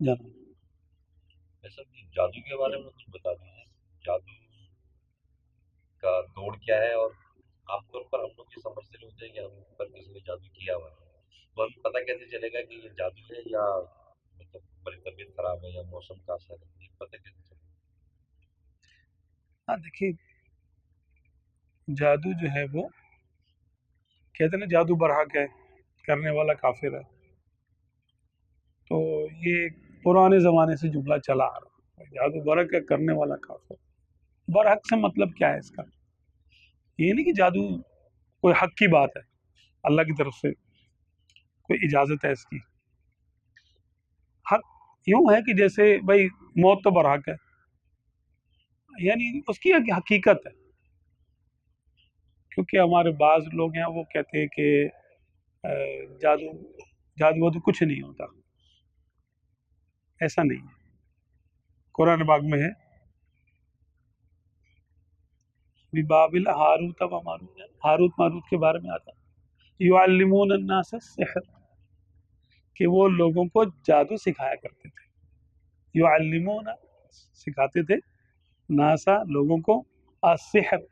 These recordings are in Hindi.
जाना ऐसा कि जादू के बारे में कुछ बता दीजिए। जादू का दौर क्या है और आमतौर पर हम लोग ये समझते होते हैं कि हम पर किसी ने जादू किया हुआ है, तो हमें पता कैसे चलेगा कि ये जादू है या मतलब हमारी तबीयत खराब है या मौसम का असर है, ये पता कैसे चलेगा? हाँ, देखिए, जादू जो है वो कहते हैं ना, जादू बरहक है, करने वाला काफिर है। तो ये पुराने ज़माने से जुमला चला आ रहा है, जादू बरहक है, करने वाला काफिर। बरहक से मतलब क्या है इसका? ये नहीं कि जादू कोई हक की बात है, अल्लाह की तरफ से कोई इजाज़त है इसकी। हक यूं है कि जैसे भाई मौत तो बरहक है, यानी उसकी एक हकीकत है। क्योंकि हमारे बाज लोग हैं वो कहते हैं कि जादू जादू वादू कुछ नहीं होता। ऐसा नहीं है, कुरान पाक में है बिबाबिल हारूत व मारूत, हारूत मारूत के बारे में आता है युअल्लिमून अन्नास सिहर, कि वो लोगों को जादू सिखाया करते थे। युअल्लिमून सिखाते थे, नासा लोगों को, सिहर,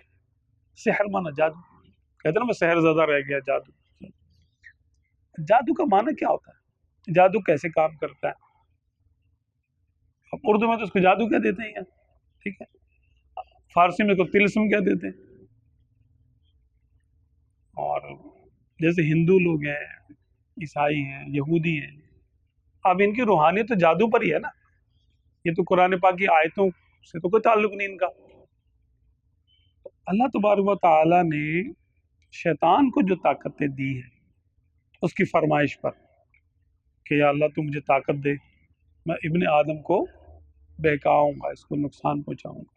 सिहर माना जादू। कहते ना मैं शहर ज्यादा रह गया जादू। जादू का माना क्या होता है, जादू कैसे काम करता है? अब उर्दू में तो उसको जादू कह देते हैं यार, ठीक है। फारसी में को तिलिस्म कह देते हैं। और जैसे हिंदू लोग हैं, ईसाई हैं, यहूदी हैं, अब इनकी रूहानियत तो जादू पर ही है ना। ये तो कुरान पाक की आयतों से तो कोई ताल्लुक नहीं इनका। अल्लाह तबारक व तआला ने शैतान को जो ताकतें दी है उसकी फरमाइश पर, कि या अल्लाह तू मुझे ताकत दे, मैं इब्ने आदम को बहकाऊंगा, इसको नुकसान पहुंचाऊंगा।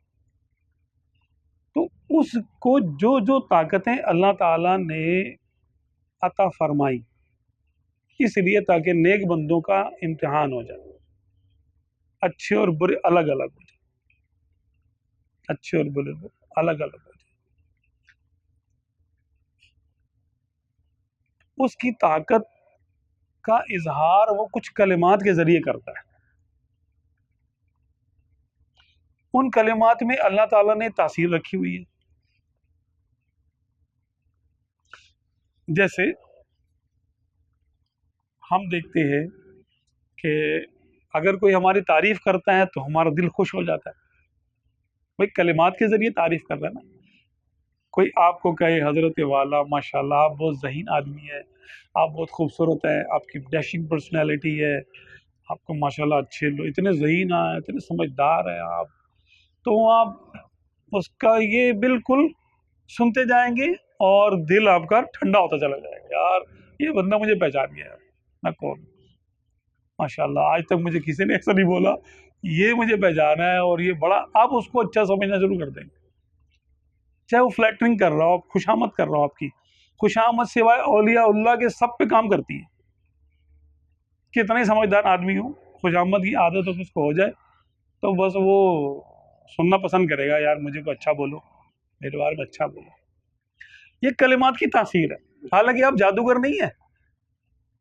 तो उसको जो जो ताकतें अल्लाह ताला ने अता फरमाई, इसलिए ताकि नेक बंदों का इम्तिहान हो जाए, अच्छे और बुरे अलग अलग हो जाए, अच्छे और बुरे अलग अलग हो जाए। उसकी ताकत का इजहार वो कुछ कलिमात के जरिए करता है। उन कलिमात में अल्लाह ताला ने तासीर रखी हुई है। जैसे हम देखते हैं कि अगर कोई हमारी तारीफ करता है तो हमारा दिल खुश हो जाता है। भाई कलिमात के जरिए तारीफ कर रहा है ना। कोई आपको कहे हजरत वाला माशाल्लाह आप बहुत ज़हीन आदमी है, आप बहुत खूबसूरत है, आपकी डैशिंग पर्सनैलिटी है, आपको माशाल्लाह अच्छे लोग, इतने ज़हीन हैं, इतने समझदार हैं आप, तो आप उसका ये बिल्कुल सुनते जाएंगे और दिल आपका ठंडा होता चला जाएगा। यार ये बंदा मुझे पहचान गया, मैं कौन हूं? माशाल्लाह आज तक मुझे किसी ने ऐसा नहीं बोला, ये मुझे पहचाना है। और ये बड़ा, आप उसको अच्छा समझना शुरू कर देंगे। चाहे वो फ्लैटरिंग कर रहा हो, खुशामद कर रहा हो, आपकी खुशामद सिवाय औलिया उल्लाह के सब पे काम करती है। कितना ही समझदार आदमी हो, खुशामद की आदत अगर उसको हो जाए तो बस वो सुनना पसंद करेगा, यार मुझे को अच्छा बोलो, मेरे बारे में अच्छा बोलो। ये कलिमात की तासीर है। हालांकि आप जादूगर नहीं है,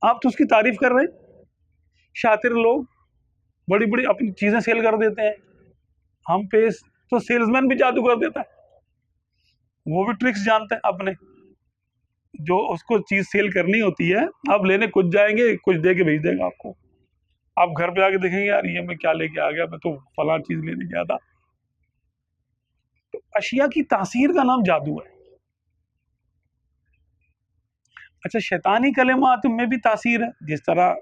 आप तो उसकी तारीफ कर रहे हैं। शातिर लोग बड़ी बड़ी अपनी चीजें सेल कर देते हैं, हम पे तो सेल्समैन भी जादू कर देता है। वो भी ट्रिक्स जानते हैं अपने, जो उसको चीज सेल करनी होती है, आप लेने कुछ जाएंगे, कुछ दे के भेज देगा आपको। आप घर पे आके देखेंगे, यार ये मैं क्या लेके आ गया, मैं तो फला चीज लेने गया था। तो अशिया की तासीर का नाम जादू है। अच्छा, शैतानी कलिमात में भी तासीर है, जिस तरह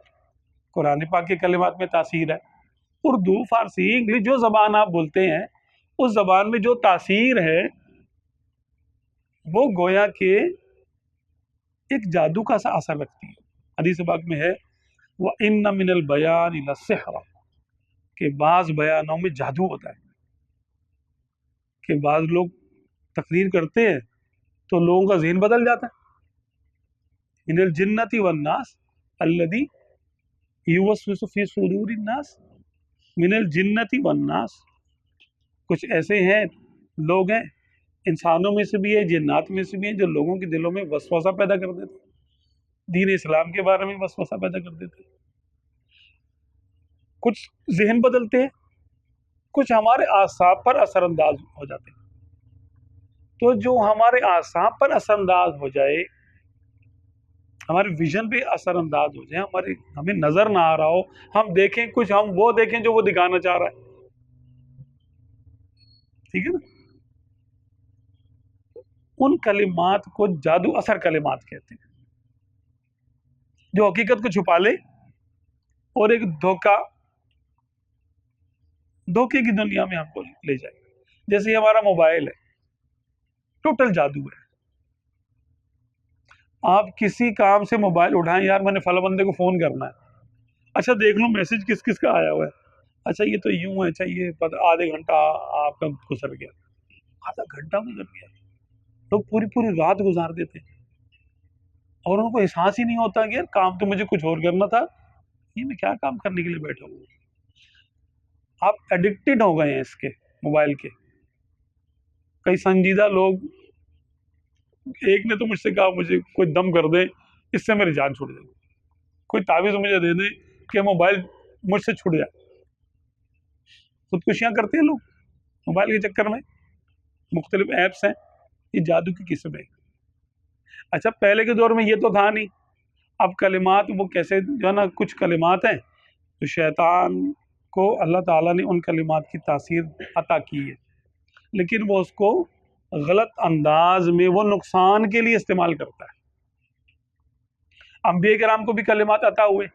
कुरान पाक के कलिमात में तासीर है। उर्दू, फारसी, इंग्लिश, जो जबान आप बोलते हैं, उस जबान में जो तासीर है वो गोया के एक जादू का सा असर रखती है। हदीस पाक में है वह इन्न मिनल बयान लसिहरा, के बाज बयानों में जादू होता है। कि बाज लोग तकरीर करते हैं तो लोगों का ज़हन बदल जाता है। मिनल जिन्नति वन्नास अल्लदी युवस्विसु फी सुदूरिन नास, मिनल जिन्नति वन्नास, कुछ ऐसे हैं लोग हैं, इंसानों में से भी है, जिन्नात में से भी है, जो लोगों के दिलों में वसवसा पैदा कर देते, दीन इस्लाम के बारे में वसवसा पैदा कर देते। कुछ जहन बदलते हैं, कुछ हमारे आसाब पर असरअंदाज हो जाते हैं। तो जो हमारे आसाब पर असरअंदाज हो जाए, हमारे विजन पे असरअंदाज हो जाए, हमें नजर ना आ रहा हो, हम देखें कुछ, हम वो देखें जो वो दिखाना चाह रहा है, ठीक है ना। उन कलिमात को जादू असर कलिमात कहते हैं, जो हकीकत को छुपा ले और एक धोखे की दुनिया में हमको ले जाए। जैसे हमारा मोबाइल है, टोटल जादू है। आप किसी काम से मोबाइल उठाएं, यार मैंने फला बंदे को फोन करना है, अच्छा देख लो मैसेज किस किस का आया हुआ है, अच्छा ये तो यूं है, अच्छा ये पता, आधे घंटा आपका गुजर गया, आधा घंटा गुजर गया। लोग पूरी पूरी रात गुजार देते हैं और उनको एहसास ही नहीं होता कि यार काम तो मुझे कुछ और करना था, ये मैं क्या काम करने के लिए बैठा हूँ। आप एडिक्टेड हो गए हैं इसके, मोबाइल के। कई संजीदा लोग, एक ने तो मुझसे कहा मुझे कोई दम कर दे, इससे मेरी जान छूट जाए, कोई तावीज़ मुझे दे दे कि मोबाइल मुझसे छूट जाए। खुदकुशियां करते हैं लोग मोबाइल के चक्कर में, मुख्तलिफ ऐप्स हैं, ये जादू की किस्म है। अच्छा पहले के दौर में ये तो था नहीं। अब कलिमात वो कैसे, जो है ना, कुछ कलिमात हैं तो शैतान को अल्लाह ताला ने उन कलिमात की तासीर अता की है, लेकिन वो उसको गलत अंदाज में वो नुकसान के लिए इस्तेमाल करता है। अंबिया किराम को भी कलिमात अता हुए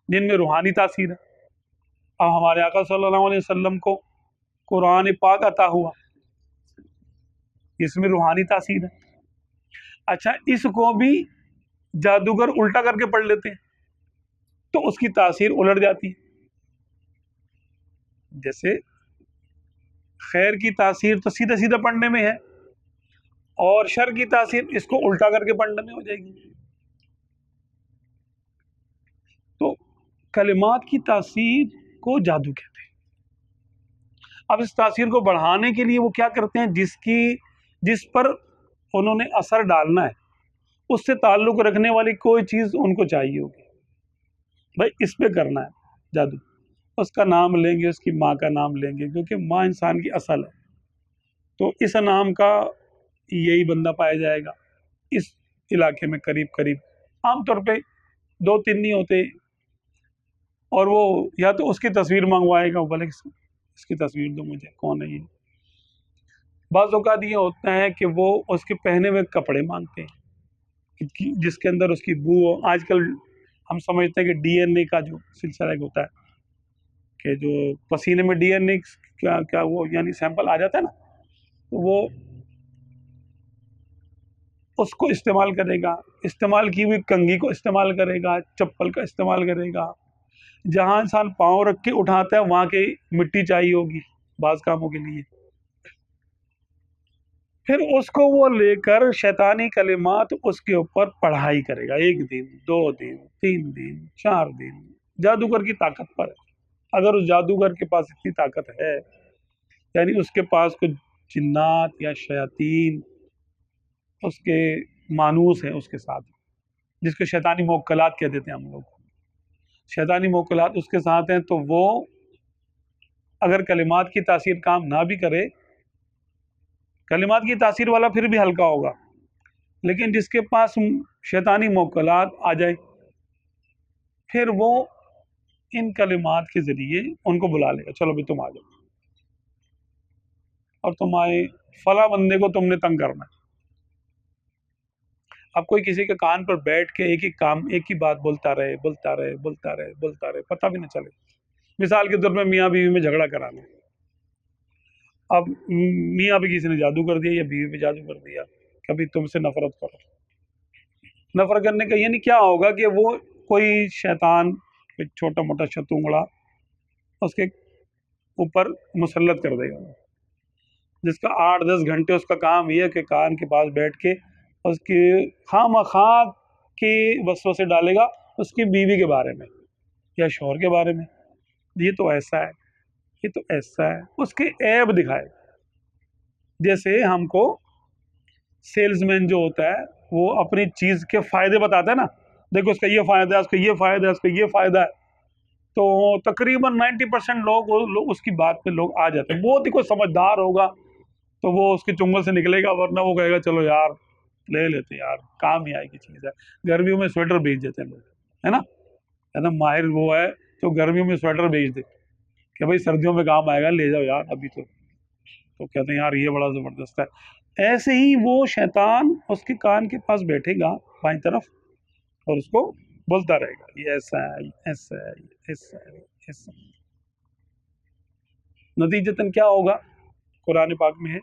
जिनमें रूहानी तासीर है। अब हमारे आका सल्लल्लाहु अलैहि वसल्लम को कुरान पाक अता हुआ, इसमें रूहानी तासीर है। अच्छा इसको भी जादूगर उल्टा करके पढ़ लेते हैं तो उसकी तासीर उलट जाती है। जैसे खैर की तासीर तो सीधा सीधा पढ़ने में है और शर की तासीर इसको उल्टा करके पढ़ने में हो जाएगी। तो कलिमात की तासीर को जादू कहते हैं। अब इस तासीर को बढ़ाने के लिए वो क्या करते हैं, जिस पर उन्होंने असर डालना है उससे ताल्लुक रखने वाली कोई चीज़ उनको चाहिए होगी, भाई इस पे करना है जादू, उसका नाम लेंगे, उसकी माँ का नाम लेंगे, क्योंकि माँ इंसान की असल है। तो इस नाम का यही बंदा पाया जाएगा इस इलाके में, करीब करीब आमतौर पे 2-3 नहीं होते, और वो या तो उसकी तस्वीर मंगवाएगा, बोले इसकी तस्वीर दो मुझे, कौन है ये। बाज़ औक़ात ये होता है कि वो उसके पहने हुए कपड़े मांगते हैं जिसके अंदर उसकी बू हो। आजकल हम समझते हैं कि डीएनए का जो सिलसिला एक होता है कि जो पसीने में डीएनए क्या वो यानी सैंपल आ जाता है ना, तो वो उसको इस्तेमाल करेगा, इस्तेमाल की हुई कंघी को इस्तेमाल करेगा, चप्पल का इस्तेमाल करेगा। जहाँ इंसान पाँव रख के उठाता है वहाँ की मिट्टी चाहिए होगी बाज़ कामों के लिए। फिर उसको वो लेकर शैतानी कलिमात उसके ऊपर पढ़ाई करेगा, 1 दिन 2 दिन 3 दिन 4 दिन, जादूगर की ताकत पर है। अगर उस जादूगर के पास इतनी ताकत है, यानी उसके पास कुछ जिन्नात या शयातीन उसके मानूस है उसके साथ, जिसको शैतानी मोक्कलात कह देते हैं हम लोग, शैतानी मोक्कलात उसके साथ हैं, तो वो अगर कलिमात की तासीर काम ना भी करे, कलिमात की तासीर वाला फिर भी हल्का होगा, लेकिन जिसके पास शैतानी मोक्कलात आ जाए फिर वो इन कलिमात के ज़रिए उनको बुला लेगा, चलो भी तुम आ जाओ और तुम आए, फला बंदे को तुमने तंग करना है। अब कोई किसी के कान पर बैठ के एक ही बात बोलता रहे, पता भी न चले। मिसाल के तौर पर मियाँ बीवी में झगड़ा कराना, अब मियाँ पे किसी ने जादू कर दिया या बीवी पे जादू कर दिया, कभी तुमसे नफरत करो। नफरत करने का यानी क्या होगा कि वो कोई शैतान, कोई छोटा मोटा शतुंगड़ा उसके ऊपर मुसल्लत कर देगा, जिसका 8-10 घंटे उसका काम ये है कि कान के पास बैठ के उसकी खामखा की वसवसे डालेगा उसकी बीवी के बारे में या शौहर के बारे में, ये तो ऐसा है, ये तो ऐसा है, उसके ऐब दिखाए। जैसे हमको सेल्समैन जो होता है वो अपनी चीज़ के फ़ायदे बताता है ना, देखो उसका ये फ़ायदा है, उसका ये फ़ायदा है, उसका ये फ़ायदा है, तो तकरीबन 90% लोग उसकी बात पे लोग आ जाते हैं। बहुत ही कोई समझदार होगा तो वो उसके चुंगल से निकलेगा, वरना वो कहेगा चलो यार ले लेते यार, काम ही आएगी चीज़ है। गर्मियों में स्वेटर बेच देते हैं लोग, है ना, माहिर वो है जो गर्मियों में स्वेटर बेच दे कि भाई सर्दियों में काम आएगा, ले जाओ यार अभी तो कहते हैं यार ये बड़ा ज़बरदस्त है। ऐसे ही वो शैतान उसके कान के पास बैठेगा बाईं तरफ और उसको बोलता रहेगा ये ऐसा है, ये ऐसा है, ये ऐसा है, ये ऐसा है। नतीजतन क्या होगा, कुरान पाक में है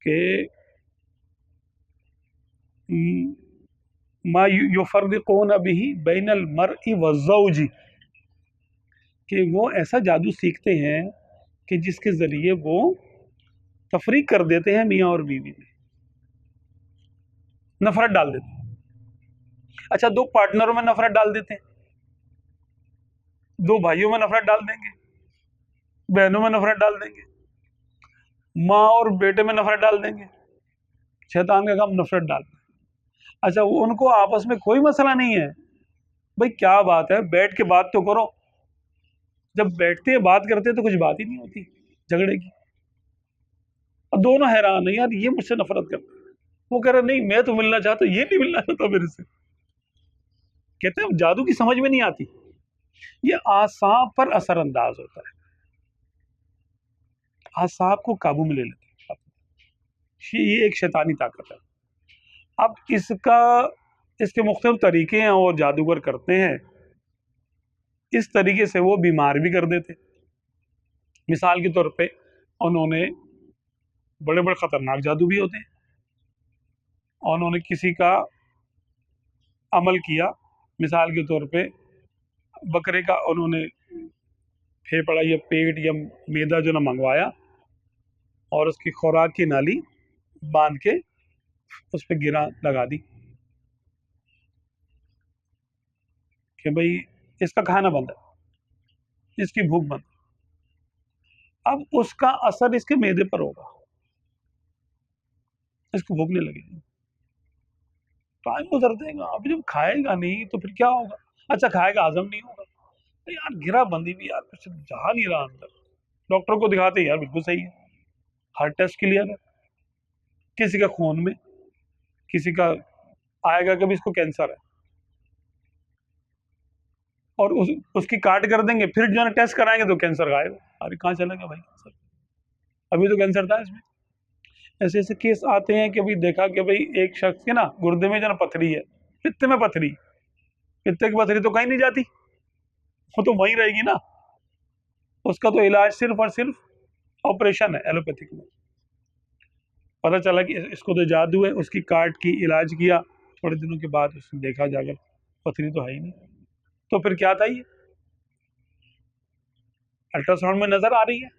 कि मा युफर्रिकून बिही बैनल मरई व ज़ौजी, कि वो ऐसा जादू सीखते हैं कि जिसके ज़रिए वो तफरीक कर देते हैं मियाँ और बीवी में, नफरत डाल देते हैं। अच्छा, दो पार्टनरों में नफरत डाल देते हैं, दो भाइयों में नफरत डाल देंगे, बहनों में नफरत डाल देंगे, माँ और बेटे में नफरत डाल देंगे। शैतान का काम नफरत डालना। अच्छा, वो उनको आपस में कोई मसला नहीं है, भाई क्या बात है, बैठ के बात तो करो। जब बैठते हैं बात करते हैं तो कुछ बात ही नहीं होती झगड़े की, और दोनों हैरान है यार ये मुझसे नफरत करता है, वो कह रहा नहीं मैं तो मिलना चाहता, ये नहीं मिलना चाहता मेरे से। कहते हैं जादू की समझ में नहीं आती, ये आसाब पर असरअंदाज होता है, आसाब को काबू में ले लेते हैं। ये एक शैतानी ताकत है। अब इसके मुख्तलिफ तरीके हैं और जादूगर करते हैं, इस तरीके से वो बीमार भी कर देते। मिसाल के तौर पे उन्होंने बड़े बड़े ख़तरनाक जादू भी होते हैं, और उन्होंने किसी का अमल किया, मिसाल के तौर पे बकरे का उन्होंने फेफड़ा या पेट या मैदा जो ना मंगवाया और उसकी खुराक की नाली बांध के उस पर गिरा लगा दी कि भाई इसका खाना बंद है, इसकी भूख बंद। अब उसका असर इसके मैदे पर होगा, इसको भूख नहीं लगेगी, टाइम गुजर देगा। अब जब खाएगा नहीं तो फिर क्या होगा, अच्छा खाएगा हजम नहीं होगा, तो यार गिरा बंदी भी यार कुछ जा नहीं रहा अंदर, डॉक्टर को दिखाते यार बिल्कुल सही है, हार्ट टेस्ट क्लियर है, किसी का खून में, किसी का आएगा कभी इसको कैंसर है, और उसकी काट कर देंगे, फिर जो है टेस्ट कराएंगे तो कैंसर गायब। अरे कहाँ चला गया भाई कैंसर, अभी तो कैंसर था इसमें। ऐसे ऐसे केस आते हैं कि भाई देखा कि भाई एक शख्स के ना गुर्दे में जो ना पथरी है, पित्त में पथरी, पित्त की पथरी तो कहीं नहीं जाती, वो तो वहीं रहेगी ना, उसका तो इलाज सिर्फ और सिर्फ ऑपरेशन है एलोपैथिक में। पता चला कि इसको तो जादू है, उसकी काट की इलाज किया, थोड़े दिनों के बाद उसने देखा जाकर पथरी तो है ही नहीं, तो फिर क्या था, ये अल्ट्रासाउंड में नजर आ रही है।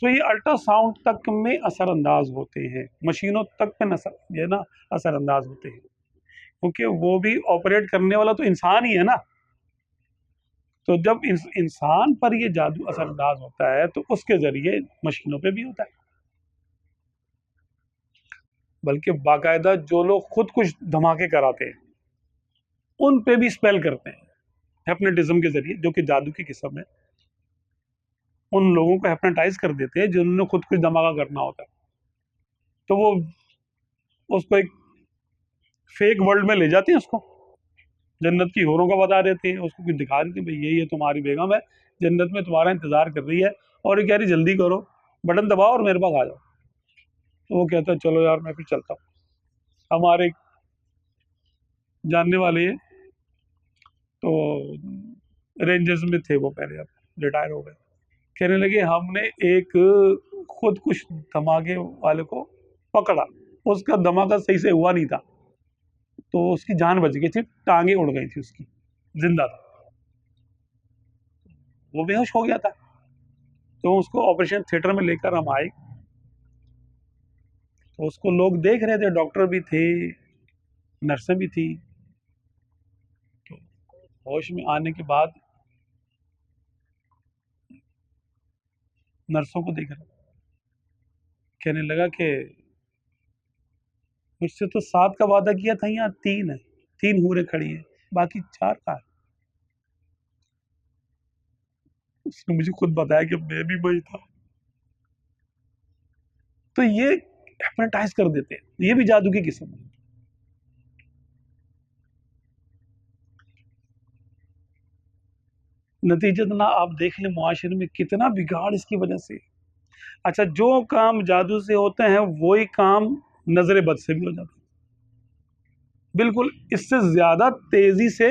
तो ये अल्ट्रासाउंड तक में असरअंदाज होते हैं, मशीनों तक में ये ना असरअंदाज होते हैं, क्योंकि वो भी ऑपरेट करने वाला तो इंसान ही है ना। तो जब इंसान पर ये जादू असरअंदाज होता है तो उसके जरिए मशीनों पे भी होता है, बल्कि बाकायदा जो लोग खुद कुछ धमाके कराते हैं उन पे भी स्पेल करते हैं हिप्नोटिज्म के जरिए, जो कि जादू की किस्म है। उन लोगों को हिप्नोटाइज कर देते हैं जिन्होंने खुद कुछ धमाका करना होता है, तो वो उसको एक फेक वर्ल्ड में ले जाते हैं, उसको जन्नत की हूरों का बता देते हैं, उसको कुछ दिखा देते हैं भाई ये तुम्हारी बेगम है, जन्नत में तुम्हारा इंतजार कर रही है, और ये कह रही जल्दी करो, बटन दबाओ और मेरे पास आ जाओ। तो वो कहता है चलो यार मैं फिर चलता हूँ। हमारे जानने वाले हैं तो रेंजर्स में थे वो पहले, अब रिटायर हो गए, कहने लगे हमने एक खुद कुछ धमाके वाले को पकड़ा, उसका धमाका सही से हुआ नहीं था, तो उसकी जान बच गई थी, टांगे उड़ गई थी उसकी, जिंदा था, वो बेहोश हो गया था। तो उसको ऑपरेशन थिएटर में लेकर हम आए, तो उसको लोग देख रहे थे, डॉक्टर भी थे, नर्सें भी थी। तो होश में आने के बाद नर्सों को देख रहा, कहने लगा कि मुझसे तो 7 का वादा किया था, यहाँ 3 है, 3 हूरें खड़ी हैं, बाकी 4 का है। उसने मुझे खुद बताया कि मैं भी वही था। तो ये हिप्नोटाइज कर देते हैं, ये भी जादू की किस्म है। नतीजतना आप देख लें मुआशरे में कितना बिगाड़ इसकी वजह से। अच्छा, जो काम जादू से होते हैं वही काम नजर बद से भी हो जाते हैं, बिल्कुल इससे ज्यादा तेजी से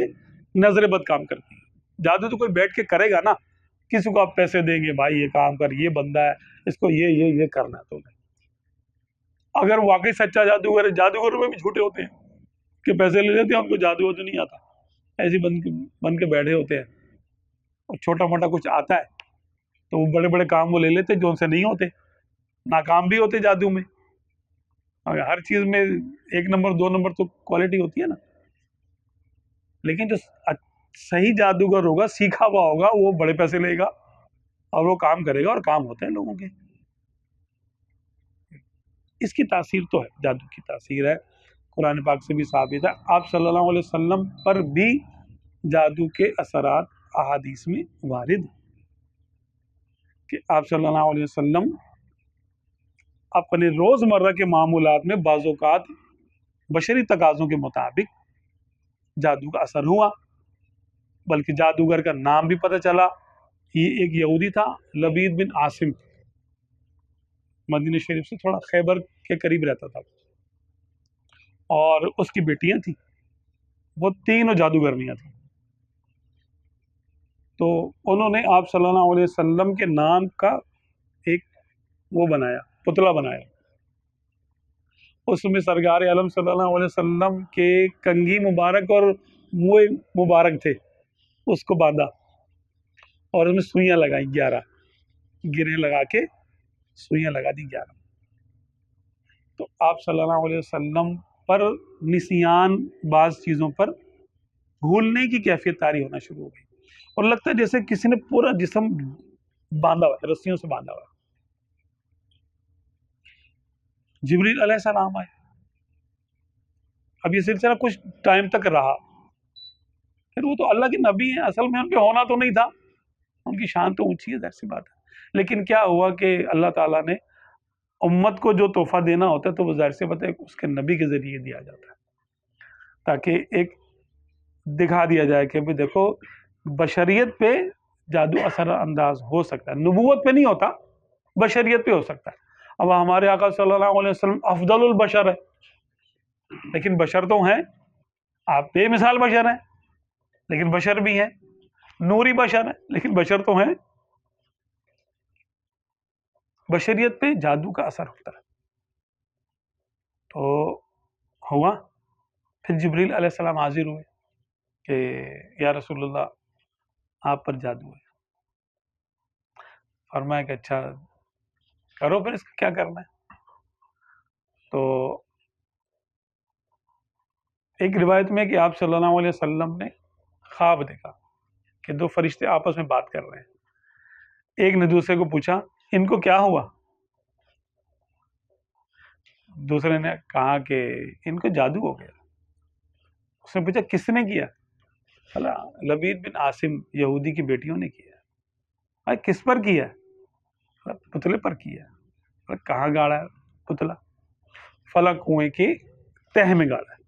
नजर बद काम करती है। जादू तो कोई बैठ के करेगा ना, किसी को आप पैसे देंगे, भाई ये काम कर, ये बंदा है, इसको ये करना है तुम्हें। अगर वाकई सच्चा जादूगर है, जादूगरों में भी झूठे होते हैं कि पैसे ले लेते हैं, उनको जादू वादू नहीं आता, ऐसे बन के बैठे होते हैं। और छोटा मोटा कुछ आता है तो वो बड़े बड़े काम वो ले लेते जो उनसे नहीं होते, नाकाम भी होते जादू में। हर चीज में 1 नंबर 2 नंबर तो क्वालिटी होती है ना। लेकिन जो सही जादूगर होगा, सीखा हुआ होगा, वो बड़े पैसे लेगा और वो काम करेगा, और काम होते हैं लोगों के। इसकी तासीर तो है, जादू की तासीर है, कुरान पाक से भी साबित है। आप सल्लल्लाहु अलैहि वसल्लम पर भी जादू के असरात अहादीस में वारिद कि आप सल्लल्लाहु अलैहि वसल्लम अपने रोजमर्रा के मामूलात में बाज़ौक़ात बशरी तकाज़ों के मुताबिक जादू का असर हुआ। बल्कि जादूगर का नाम भी पता चला, ये एक यहूदी था, लबीद बिन आसिम, मदीना शरीफ से थोड़ा खैबर के करीब रहता था, और उसकी बेटियां थी, वो 3 जादूगरनियां थी। तो उन्होंने आप सल्लल्लाहु अलैहि वसल्लम के नाम का एक वो बनाया, पुतला बनाया। उसमें सरकार आलम सल्लल्लाहु अलैहि वसल्लम के कंघी मुबारक और मुँह मुबारक थे, उसको बांधा और उसमें सुइयां लगाई, 11 गिरे लगा के सुइयां लगा दी 11। तो आप सल्लल्लाहु अलैहि वसल्लम पर निसियान, बाज़ चीज़ों पर भूलने की कैफियत तारी होना शुरू हो गई, और लगता है जैसे किसी ने पूरा जिस्म बांधा हुआ है, रस्सियों से बांधा हुआ है। जिब्रील अलैहिस्सलाम आए। अब ये सिलसिला कुछ टाइम तक रहा, फिर वो तो अल्लाह के नबी हैं, असल में उन पे होना तो नहीं था, उनकी शान तो ऊंची है, ज़ाहिर सी बात है। लेकिन क्या हुआ कि अल्लाह ताला ने उम्मत को जो तोहफा देना होता है तो वो ज़ाहिर सी बात है उसके नबी के जरिए दिया जाता है, ताकि एक दिखा दिया जाए कि भाई देखो, बशरियत पे जादू असर अंदाज हो सकता है, नबूवत पे नहीं होता, बशरियत पे हो सकता है। अब हमारे आका सल्लल्लाहु अलैहि वसल्लम अफदलुल बशर है, लेकिन बशर तो हैं, आप बेमिसाल बशर हैं, लेकिन बशर भी हैं, नूरी बशर है, लेकिन बशर तो हैं। बशरियत पे जादू का असर होता है। तो हुआ, फिर जिब्रील अलैहिस्सलाम हाजिर हुए कि या रसूलुल्लाह आप पर जादू है। फरमाया कि अच्छा करो, फिर इसका क्या करना है। तो एक रिवायत में कि आप सल्लल्लाहु अलैहि वसल्लम ने ख्वाब देखा कि 2 फरिश्ते आपस में बात कर रहे हैं। एक ने दूसरे को पूछा, इनको क्या हुआ। दूसरे ने कहा कि इनको जादू हो गया। उसने पूछा किसने किया। बोला लबीद बिन आसिम, यहूदी की बेटियों ने किया। भाई किस पर किया। पुतले पर किया। कहाँ गाड़ा है पुतला। फला कुएं की तह में गाड़ा है।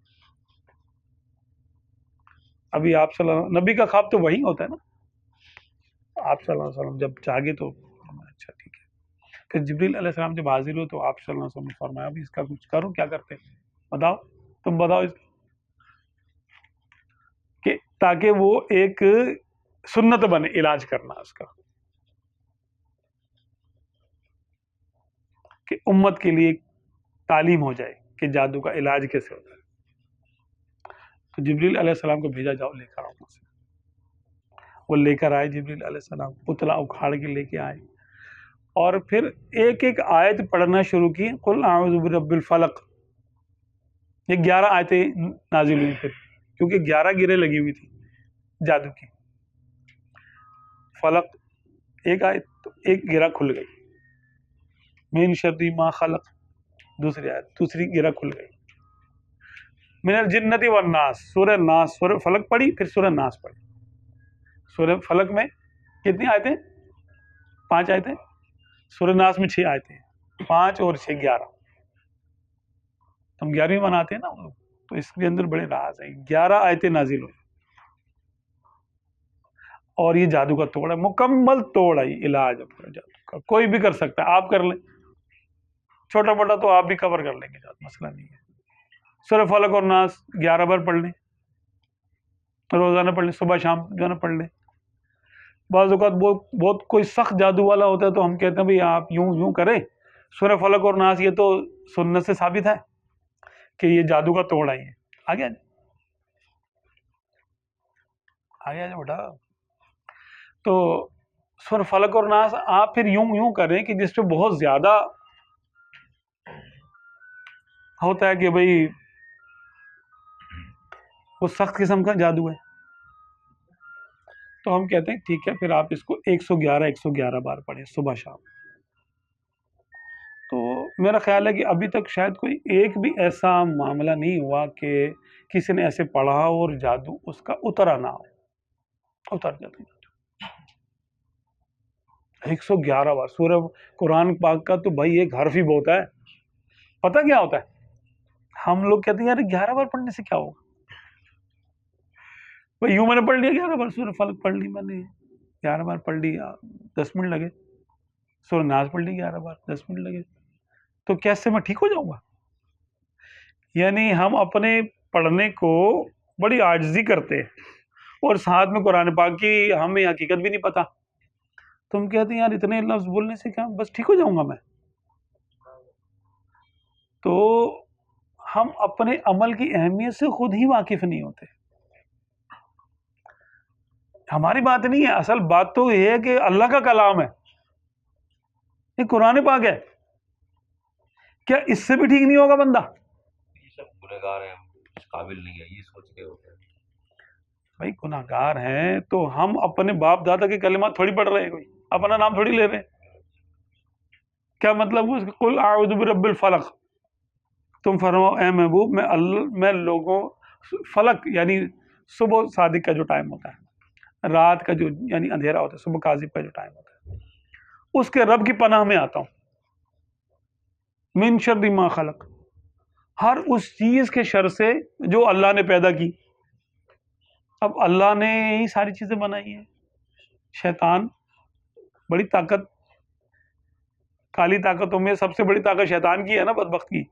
अभी आप सल्लल्लाहु, नबी का ख्वाब तो वही होता है ना, आप सल्लल्लाहु अलैहि वसल्लम जब जागे तो अच्छा ठीक है। फिर जिब्रील अलैहिस्सलाम जब हाजिर हुए तो आप सल्लल्लाहु अलैहि वसल्लम ने फरमाया भी इसका कुछ करो, क्या करते हैं बताओ, तुम बताओ इसका, कि ताकि वो एक सुन्नत बने इलाज करना उसका, कि उम्मत के लिए तालीम हो जाए कि जादू का इलाज कैसे होता है। तो जिब्रील अलैहिस्सलाम को भेजा, जाओ लेकर आओ मुझसे। वो लेकर आए जिब्रील अलैहिस्सलाम, पुतला उखाड़ के लेके आए। और फिर एक एक आयत पढ़ना शुरू की, कुल आऊज़ु बिरब्बिल फलक। ये 11 आयतें नाजिल हुई फिर, क्योंकि 11 गिरे लगी हुई थी जादू की। फलक एक आयत, तो एक गिरा खुल गई। मिन शर्रि मा खलक, दूसरी आयत, दूसरी गिरा खुल गई। मिनल जिन्नति वन नास, सूरह नास, सूरह फलक पढ़ी, फिर सूरह नास पढ़ी। सूरह फलक में कितनी आयतें? 5 आयतें। सूरह नास में 6 आयतें, 5 और 6 11। हम 11वीं मनाते हैं ना, तो इसके अंदर बड़े राज हैं। 11 आयतें नाजिल हुई और ये जादू का तोड़ है, मुकम्मल तोड़ है, इलाज है पूरा जादू का। कोई भी कर सकता है, आप कर लें, छोटा मोटा तो आप भी कवर कर लेंगे, जादू मसला नहीं है। सूरह फलक और नास 11 बार पढ़ लें, रोजाना पढ़ लें, सुबह शाम जो है ना पढ़ लें। बाज़ औक़ात बहुत कोई सख्त जादू वाला होता है तो हम कहते हैं भाई आप यूं करें। सूरह फलक और नास ये तो सुन्नत से साबित है कि ये जादू का तोड़ है। आ गया बेटा। तो सूरह फलक और नास आप फिर यूं करें कि जिस पे बहुत ज्यादा होता है कि भाई वो सख्त किस्म का जादू है, तो हम कहते हैं ठीक है, फिर आप इसको 111 बार पढ़ें सुबह शाम। तो मेरा ख्याल है कि अभी तक शायद कोई एक भी ऐसा मामला नहीं हुआ कि किसी ने ऐसे पढ़ा और जादू उसका उतरा ना हो। उतर जाता है 111 बार। सूरह कुरान पाक का तो भाई एक हर्फ ही बहुत है। पता क्या होता है, हम लोग कहते हैं यार 11 बार पढ़ने से क्या होगा भाई। यूं मैंने पढ़ लिया 11 बार, सूरह फलक पढ़ ली मैंने 11 बार पढ़ लिया, 10 मिनट लगे। सूरह नास पढ़ ली 11 बार, 10 मिनट लगे, तो कैसे मैं ठीक हो जाऊंगा? यानी हम अपने पढ़ने को बड़ी आजिज़ी करते हैं और साथ में कुरान पाक की हमें हकीकत भी नहीं पता। तुम कहते हैं यार इतने लफ्ज़ बोलने से क्या बस ठीक हो जाऊंगा मैं? तो हम अपने अमल की अहमियत से खुद ही वाकिफ नहीं होते। हमारी बात नहीं है, असल बात तो यह है कि अल्लाह का कलाम है, ये कुरान पाक है, क्या इससे भी ठीक नहीं होगा बंदा? ये सब गुनहगार हैं, हम इस काबिल नहीं है, ये सोच के होते हैं। भाई गुनाहगार हैं तो हम अपने बाप दादा के कलिमात थोड़ी पढ़ रहे हैं, कोई अपना नाम थोड़ी ले रहे हैं। क्या मतलब उसका? कुल आऊज़ु बिरब्बिल फलक, तुम फरमाओ ए महबूब मैं लोगों, फलक यानी सुबह सादिक का जो टाइम होता है, रात का जो यानी अंधेरा होता है, सुबह काजिब का जो टाइम होता है, उसके रब की पनाह में आता हूँ। मिन शर्रि मा खलक, हर उस चीज के शर से जो अल्लाह ने पैदा की। अब अल्लाह ने ही सारी चीजें बनाई हैं। शैतान बड़ी ताकत, काली ताकतों में सबसे बड़ी ताकत शैतान की है ना, बदबख्त की।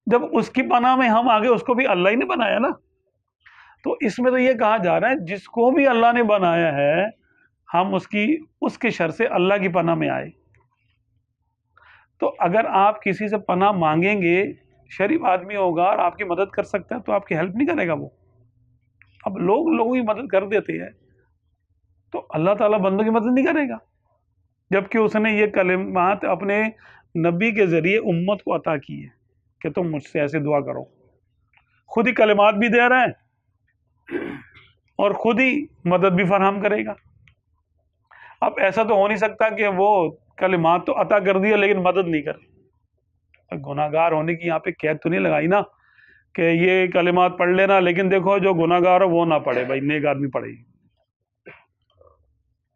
जब उसकी पनाह में हम आगे, उसको भी अल्लाह ही ने बनाया ना। तो इसमें तो ये कहा जा रहा है जिसको भी अल्लाह ने बनाया है हम उसके शर से अल्लाह की पनाह में आए। तो अगर आप किसी से पनाह मांगेंगे, शरीफ आदमी होगा और आपकी मदद कर सकता है, तो आपकी हेल्प नहीं करेगा वो। अब लोगों की मदद कर देते हैं तो अल्लाह ताला बंदों की मदद नहीं करेगा, जबकि उसने ये कलिमात अपने नबी के जरिए उम्मत को अता की है कि तुम मुझसे ऐसे दुआ करो। खुद ही कलिमात भी दे रहा है और खुद ही मदद भी फराहम करेगा। अब ऐसा तो हो नहीं सकता कि वो कलिमात तो अता कर दिया लेकिन मदद नहीं करे। गुनाहगार होने की यहाँ पे कैद तो नहीं लगाई ना कि ये कलिमात पढ़ लेना, लेकिन देखो जो गुनाहगार हो वो ना पढ़े, भाई नेक आदमी पढ़ेगी,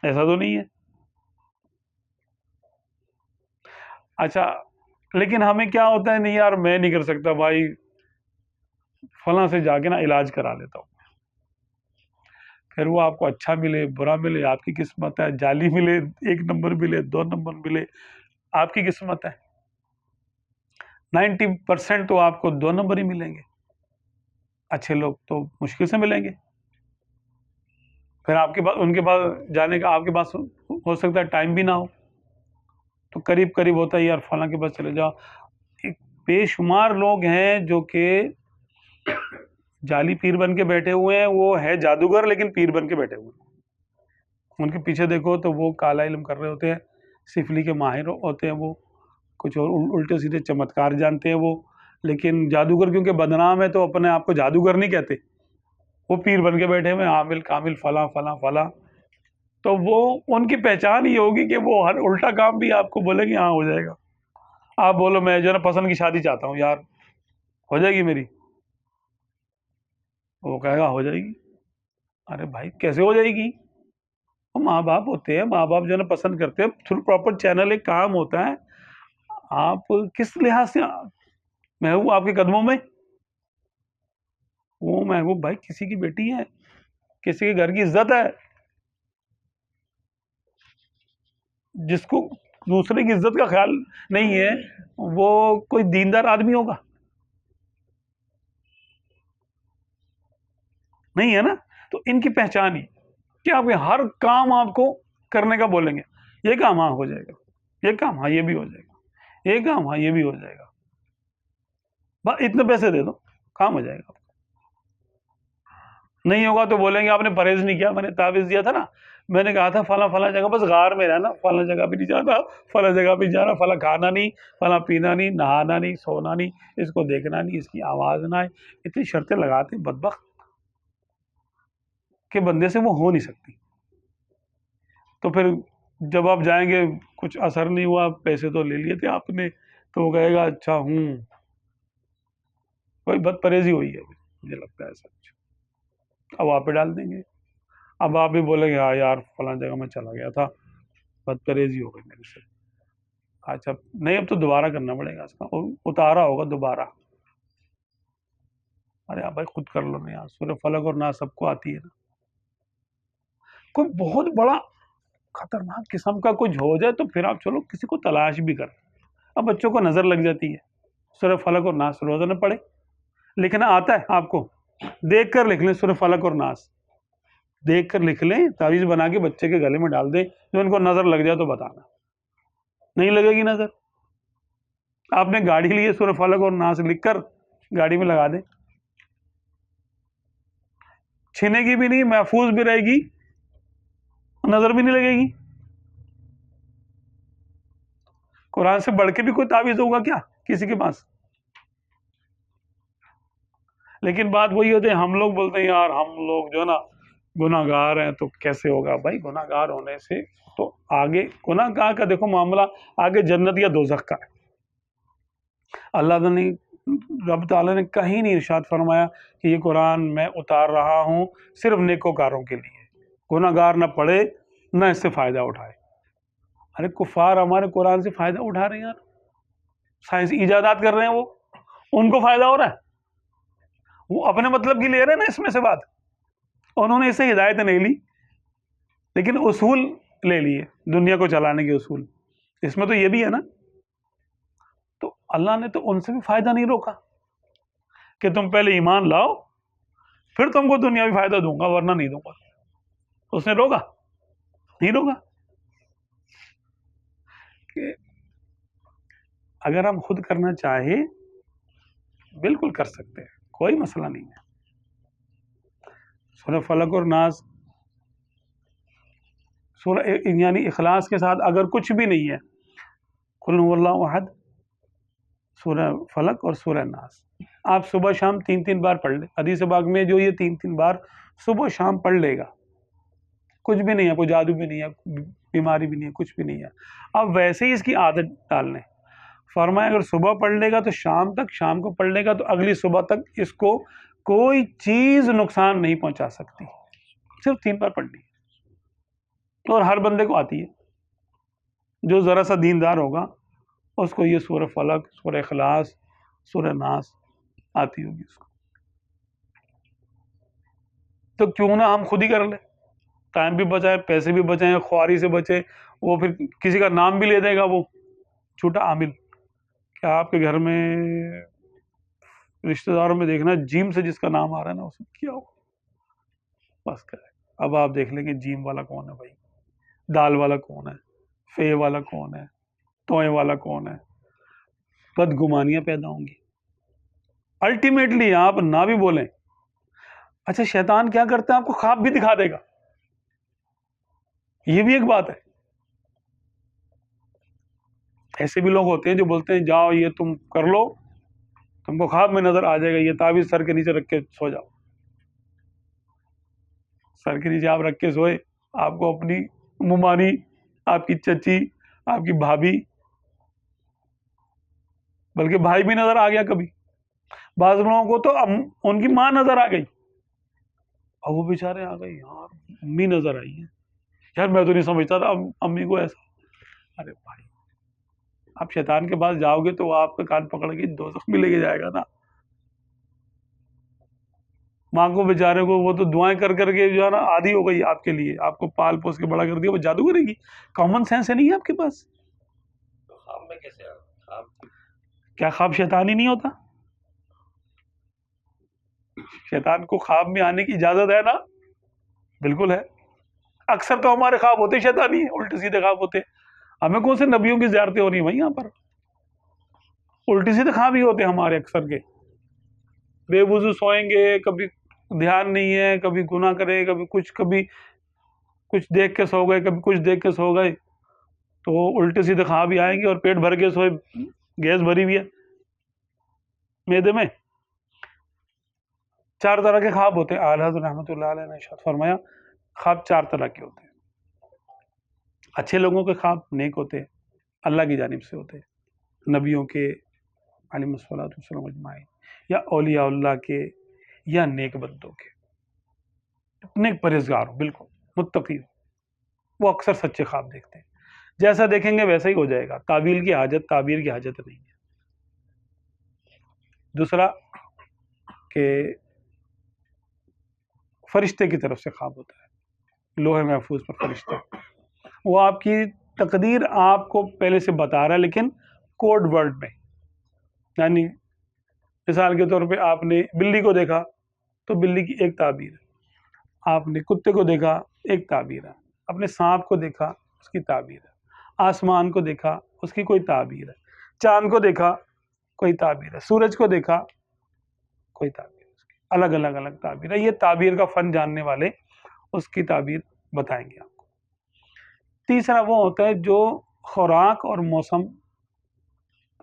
ऐसा तो नहीं है। अच्छा, लेकिन हमें क्या होता है, नहीं यार मैं नहीं कर सकता भाई, फलां से जाके ना इलाज करा लेता हूँ। फिर वो आपको अच्छा मिले बुरा मिले आपकी किस्मत है, जाली मिले 1 नंबर मिले 2 नंबर मिले आपकी किस्मत है। 90% तो आपको 2 नंबर ही मिलेंगे, अच्छे लोग तो मुश्किल से मिलेंगे। फिर आपके पास, उनके पास जाने का आपके पास हो सकता है टाइम भी ना हो, तो करीब करीब होता है यार फलां के पास चले जाओ। एक बेशुमार लोग हैं जो कि जाली पीर बन के बैठे हुए हैं, वो है जादूगर लेकिन पीर बन के बैठे हुए हैं। उनके पीछे देखो तो वो काला इल्म कर रहे होते हैं, सिफली के माहिर होते हैं वो, कुछ और उल्टे सीधे चमत्कार जानते हैं वो। लेकिन जादूगर क्योंकि बदनाम है तो अपने आप को जादूगर नहीं कहते, वो पीर बन के बैठे हुए आमिल कामिल फला फला फला। तो वो उनकी पहचान ये होगी कि वो हर उल्टा काम भी आपको बोलेंगे हाँ हो जाएगा। आप बोलो मैं जो है ना पसंद की शादी चाहता हूँ यार, हो जाएगी मेरी? वो कहेगा हो जाएगी। अरे भाई कैसे हो जाएगी? वो माँ बाप होते हैं, माँ बाप जो है ना पसंद करते हैं, थ्रू प्रॉपर चैनल एक काम होता है। आप किस लिहाज से महबूब आपके कदमों में, वो महबूब भाई किसी की बेटी है, किसी के घर की इज्जत है। जिसको दूसरे की इज्जत का ख्याल नहीं है वो कोई दीनदार आदमी होगा? नहीं है ना। तो इनकी पहचान ही कि आप हर काम आपको करने का बोलेंगे, ये काम हाँ हो जाएगा, ये काम हाँ ये भी हो जाएगा, ये काम हाँ ये भी हो जाएगा, बस इतने पैसे दे दो काम हो जाएगा। नहीं होगा तो बोलेंगे आपने परहेज नहीं किया, मैंने तावीज दिया था ना, मैंने कहा था फला फला जगह बस गार में रहना, फला जगह भी नहीं जाना, फला जगह भी जाना, फला खाना नहीं, फला पीना नहीं, नहाना नहीं, सोना नहीं, इसको देखना नहीं, इसकी आवाज ना आए। इतनी शर्तें लगाते बदबख्त के बंदे से वो हो नहीं सकती। तो फिर जब आप जाएंगे कुछ असर नहीं हुआ, पैसे तो ले लिए थे आपने, तो वो कहेगा अच्छा कोई बद परहेजी हुई है मुझे लगता है सच। अब आप पे डाल देंगे, अब आप भी बोलेंगे हाँ यार फला जगह मैं चला गया था, बदपरहेजी हो गई मेरे से। अच्छा नहीं अब तो दोबारा करना पड़ेगा इसका, उतारा होगा दोबारा। अरे आप भाई खुद कर लो ना यार, सूर्य फलक और नास सबको आती है ना। कोई बहुत बड़ा खतरनाक किस्म का कुछ हो जाए तो फिर आप चलो किसी को तलाश भी कर। अब बच्चों को नजर लग जाती है, सूर्य फलक और नास रोजाना पढ़े, लिखना आता है आपको, देख कर लिख लें सूर्य फलक और नास, देख कर लिख लें, तावीज बना के बच्चे के गले में डाल दें, जो उनको नजर लग जाए तो बताना। नहीं लगेगी नजर, आपने गाड़ी ली है सूर्य फलक और नास लिखकर गाड़ी में लगा दें, छीनेगी भी नहीं, महफूज भी रहेगी, नजर भी नहीं लगेगी। कुरान से बढ़ के भी कोई तावीज होगा क्या किसी के पास? लेकिन बात वही होती है, हम लोग बोलते हैं यार हम लोग जो ना गुनाहगार हैं तो कैसे होगा। भाई गुनाहगार होने से तो आगे गुनाहगार का देखो मामला आगे जन्नत या दोजख का है। अल्लाह ने रब ताला ने कहीं नहीं इरशाद फरमाया कि ये कुरान मैं उतार रहा हूँ सिर्फ नेकोकारों के लिए, गुनाहगार ना पढ़े ना इससे फायदा उठाए। अरे कुफार हमारे कुरान से फायदा उठा रहे हैं यार, साइंस इजादात कर रहे हैं, वो उनको फायदा हो रहा है, वो अपने मतलब की ले रहे हैं ना इसमें से बात। उन्होंने इससे हिदायत नहीं ली लेकिन उसूल ले लिए दुनिया को चलाने के उसूल, इसमें तो ये भी है ना। तो अल्लाह ने तो उनसे भी फायदा नहीं रोका कि तुम पहले ईमान लाओ फिर तुमको दुनियावी फायदा दूंगा वरना नहीं दूंगा, उसने रोका नहीं रोका। कि अगर हम खुद करना चाहे बिल्कुल कर सकते हैं, कोई मसला नहीं है। सूरह फलक और नास, सूरह यानी इखलास के साथ अगर कुछ भी नहीं है, कुल हुवल्लाहु अहद, सूरह फलक और सूरह नास आप सुबह शाम 3-3 बार पढ़ ले। हदीस पाक में जो ये 3-3 बार सुबह शाम पढ़ लेगा, कुछ भी नहीं है, कोई जादू भी नहीं है, बीमारी भी नहीं है, कुछ भी नहीं है। अब वैसे ही इसकी आदत डालने फरमाया अगर सुबह पढ़ लेगा तो शाम तक, शाम को पढ़ लेगा तो अगली सुबह तक इसको कोई चीज नुकसान नहीं पहुंचा सकती। सिर्फ 3 बार पढ़नी है और हर बंदे को आती है, जो जरा सा दीनदार होगा उसको ये सूरह फलक, सूरह इखलास, सूरह नास आती होगी उसको। तो क्यों ना हम खुद ही कर ले, टाइम भी बचाए, पैसे भी बचाए, ख्वारी से बचे। वो फिर किसी का नाम भी ले देगा वो छोटा आमिल। क्या आपके घर में रिश्तेदारों में देखना जीम से जिसका नाम आ रहा है ना उसने किया हो, बस क्या है। अब आप देख लेंगे जीम वाला कौन है भाई, दाल वाला कौन है, फे वाला कौन है, तोय वाला कौन है, बदगुमानियां पैदा होंगी। अल्टीमेटली आप ना भी बोलें, अच्छा शैतान क्या करता है आपको ख्वाब भी दिखा देगा, ये भी एक बात है। ऐसे भी लोग होते हैं जो बोलते हैं जाओ ये तुम कर लो, तुमको ख्वाब में नजर आ जाएगा, ये ताबीज सर के नीचे रख के सो जाओ। सर के नीचे आप रख के सोए, आपको अपनी मुमानी, आपकी चची, आपकी भाभी, बल्कि भाई भी नजर आ गया कभी। बाज लोगों को तो उनकी माँ नजर आ गई, अब वो बेचारे आ गए यार अम्मी नजर आई है, यार मैं तो नहीं समझता था अम्मी को ऐसा। अरे भाई, आप शैतान के पास जाओगे तो वो आपका कान पकड़ के दोज़ख में लेके जाएगा ना। माँ को बेचारे को वो तो दुआएं कर करके जो है ना आदी हो गई आपके लिए, आपको पाल पोस के बड़ा कर दिया, वो जादू करेगी? कॉमन सेंस है नहीं है आपके पास? तो ख्वाब में कैसे आ ख्वाब? क्या ख्वाब शैतानी नहीं होता? शैतान को ख्वाब में आने की इजाजत है ना? बिल्कुल है। अक्सर तो हमारे ख्वाब होते शैतानी है, उल्टे सीधे ख्वाब होते। हमें कौन से नबियों की ज़ियारतें हो रही है भाई यहाँ पर? उल्टे सीधे ख्वाब ही होते हमारे अक्सर के। बेवजू सोएंगे, कभी ध्यान नहीं है, कभी गुनाह करे, कभी कुछ देख के सो गए, कभी कुछ देख के सो गए, तो उल्टे सीधे ख्वाब ही आएंगे। और पेट भर के सोए, गैस भरी हुई है मैदे में। 4 तरह के ख्वाब होते हैं। आला हज़रत रहमतुल्लाह अलैह ने इरशाद फरमाया, ख्वाब 4 तरह के होते हैं। अच्छे लोगों के ख्वाब नेक होते हैं, अल्लाह की जानिब से होते हैं, नबियों के अलैहिस्सलातु वस्सलाम अजमाइन, या औलियाउल्लाह के, या नेक बंदों के, नेक परहेज़गार हो, बिल्कुल मुत्तकी हो, वो अक्सर सच्चे ख्वाब देखते हैं। जैसा देखेंगे वैसा ही हो जाएगा। ताबीर की हाजत नहीं है। दूसरा कि फरिश्ते की तरफ से ख्वाब होता है, लोहे महफूज पर फरिश्ता, वो आपकी तकदीर आपको पहले से बता रहा है, लेकिन कोड वर्ड में। यानी मिसाल के तौर पे आपने बिल्ली को देखा तो बिल्ली की एक ताबीर है, आपने कुत्ते को देखा एक ताबीर है, अपने सांप को देखा उसकी ताबीर है, आसमान को देखा उसकी कोई ताबीर है, चांद को देखा कोई ताबीर है, सूरज को देखा कोई ताबीर है, उसकी अलग अलग अलग ताबीर है। ये ताबीर का फन जानने वाले उसकी ताबीर बताएंगे आपको। तीसरा वो होता है जो खुराक और मौसम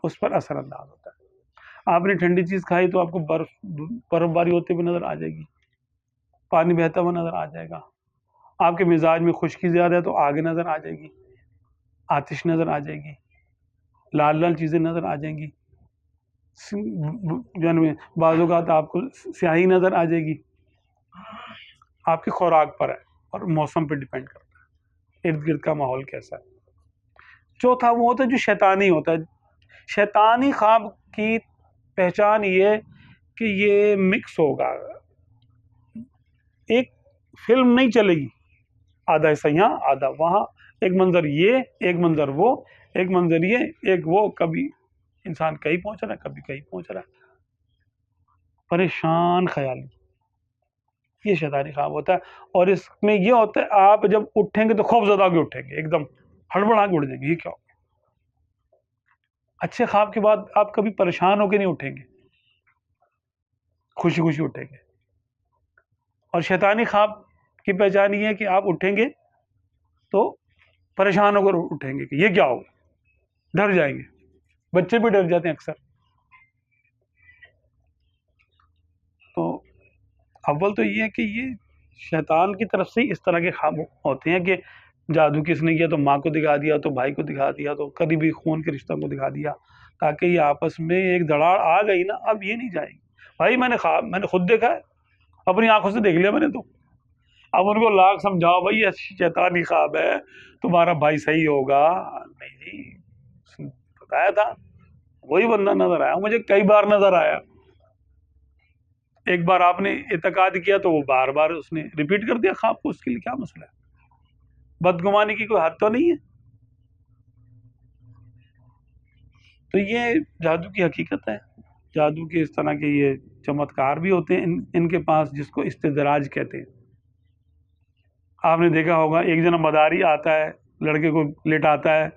उस पर असरअंदाज होता है। आपने ठंडी चीज़ खाई तो आपको बर्फबारी होते हुए नजर आ जाएगी, पानी बहता हुआ नजर आ जाएगा। आपके मिजाज में खुश्की ज़्यादा है तो आगे नजर आ जाएगी, आतिश नजर आ जाएगी, लाल लाल चीज़ें नजर आ जाएंगी, बाज़ आपको स्याही नजर आ जाएगी। आपकी खुराक पर है और मौसम पर डिपेंड करता है, इर्द गिर्द का माहौल कैसा है। चौथा वो होता है जो शैतानी होता है। शैतानी ख्वाब की पहचान ये कि ये मिक्स होगा, एक फिल्म नहीं चलेगी, आधा हिस्सा यहाँ आधा वहाँ, एक मंजर ये, एक मंजर वो, एक मंजर ये, एक वो, कभी इंसान कहीं पहुंच रहा है, कभी कहीं पहुंच रहा है, परेशान ख्याली, ये शैतानी ख्वाब होता है। और इसमें ये होता है आप जब उठेंगे तो खौफजदा होकर उठेंगे, एकदम हड़बड़ा के उठ जाएंगे, ये क्या हो गया। अच्छे ख्वाब के बाद आप कभी परेशान होकर नहीं उठेंगे, खुशी खुशी उठेंगे। और शैतानी ख्वाब की पहचान ये है कि आप उठेंगे तो परेशान होकर उठेंगे कि ये क्या हो, डर जाएंगे। बच्चे भी डर जाते हैं अक्सर। तो अव्वल तो ये है कि ये शैतान की तरफ से इस तरह के ख्वाब होते हैं कि जादू किसने किया तो माँ को दिखा दिया, तो भाई को दिखा दिया, तो करीबी खून के रिश्तों को दिखा दिया, ताकि ये आपस में एक दरार आ गई ना, अब ये नहीं जाएगी। भाई मैंने खुद देखा है, अपनी आंखों से देख लिया मैंने तो। अब उनको लाख समझाओ भाई ये शैतानी ख्वाब है, तुम्हारा भाई सही होगा, नहीं जी, बताया था, वही बंदा नजर आया मुझे, कई बार नजर आया। एक बार आपने इत्तेकाद किया तो वो बार बार उसने रिपीट कर दिया ख्वाब को, उसके लिए क्या मसला है? बदगुमानी की कोई हद तो नहीं है। तो ये जादू की हकीकत है। जादू के इस तरह के ये चमत्कार भी होते हैं इनके पास, जिसको इस्तिदराज कहते हैं। आपने देखा होगा एक जना मदारी आता है, लड़के को लेटाता है,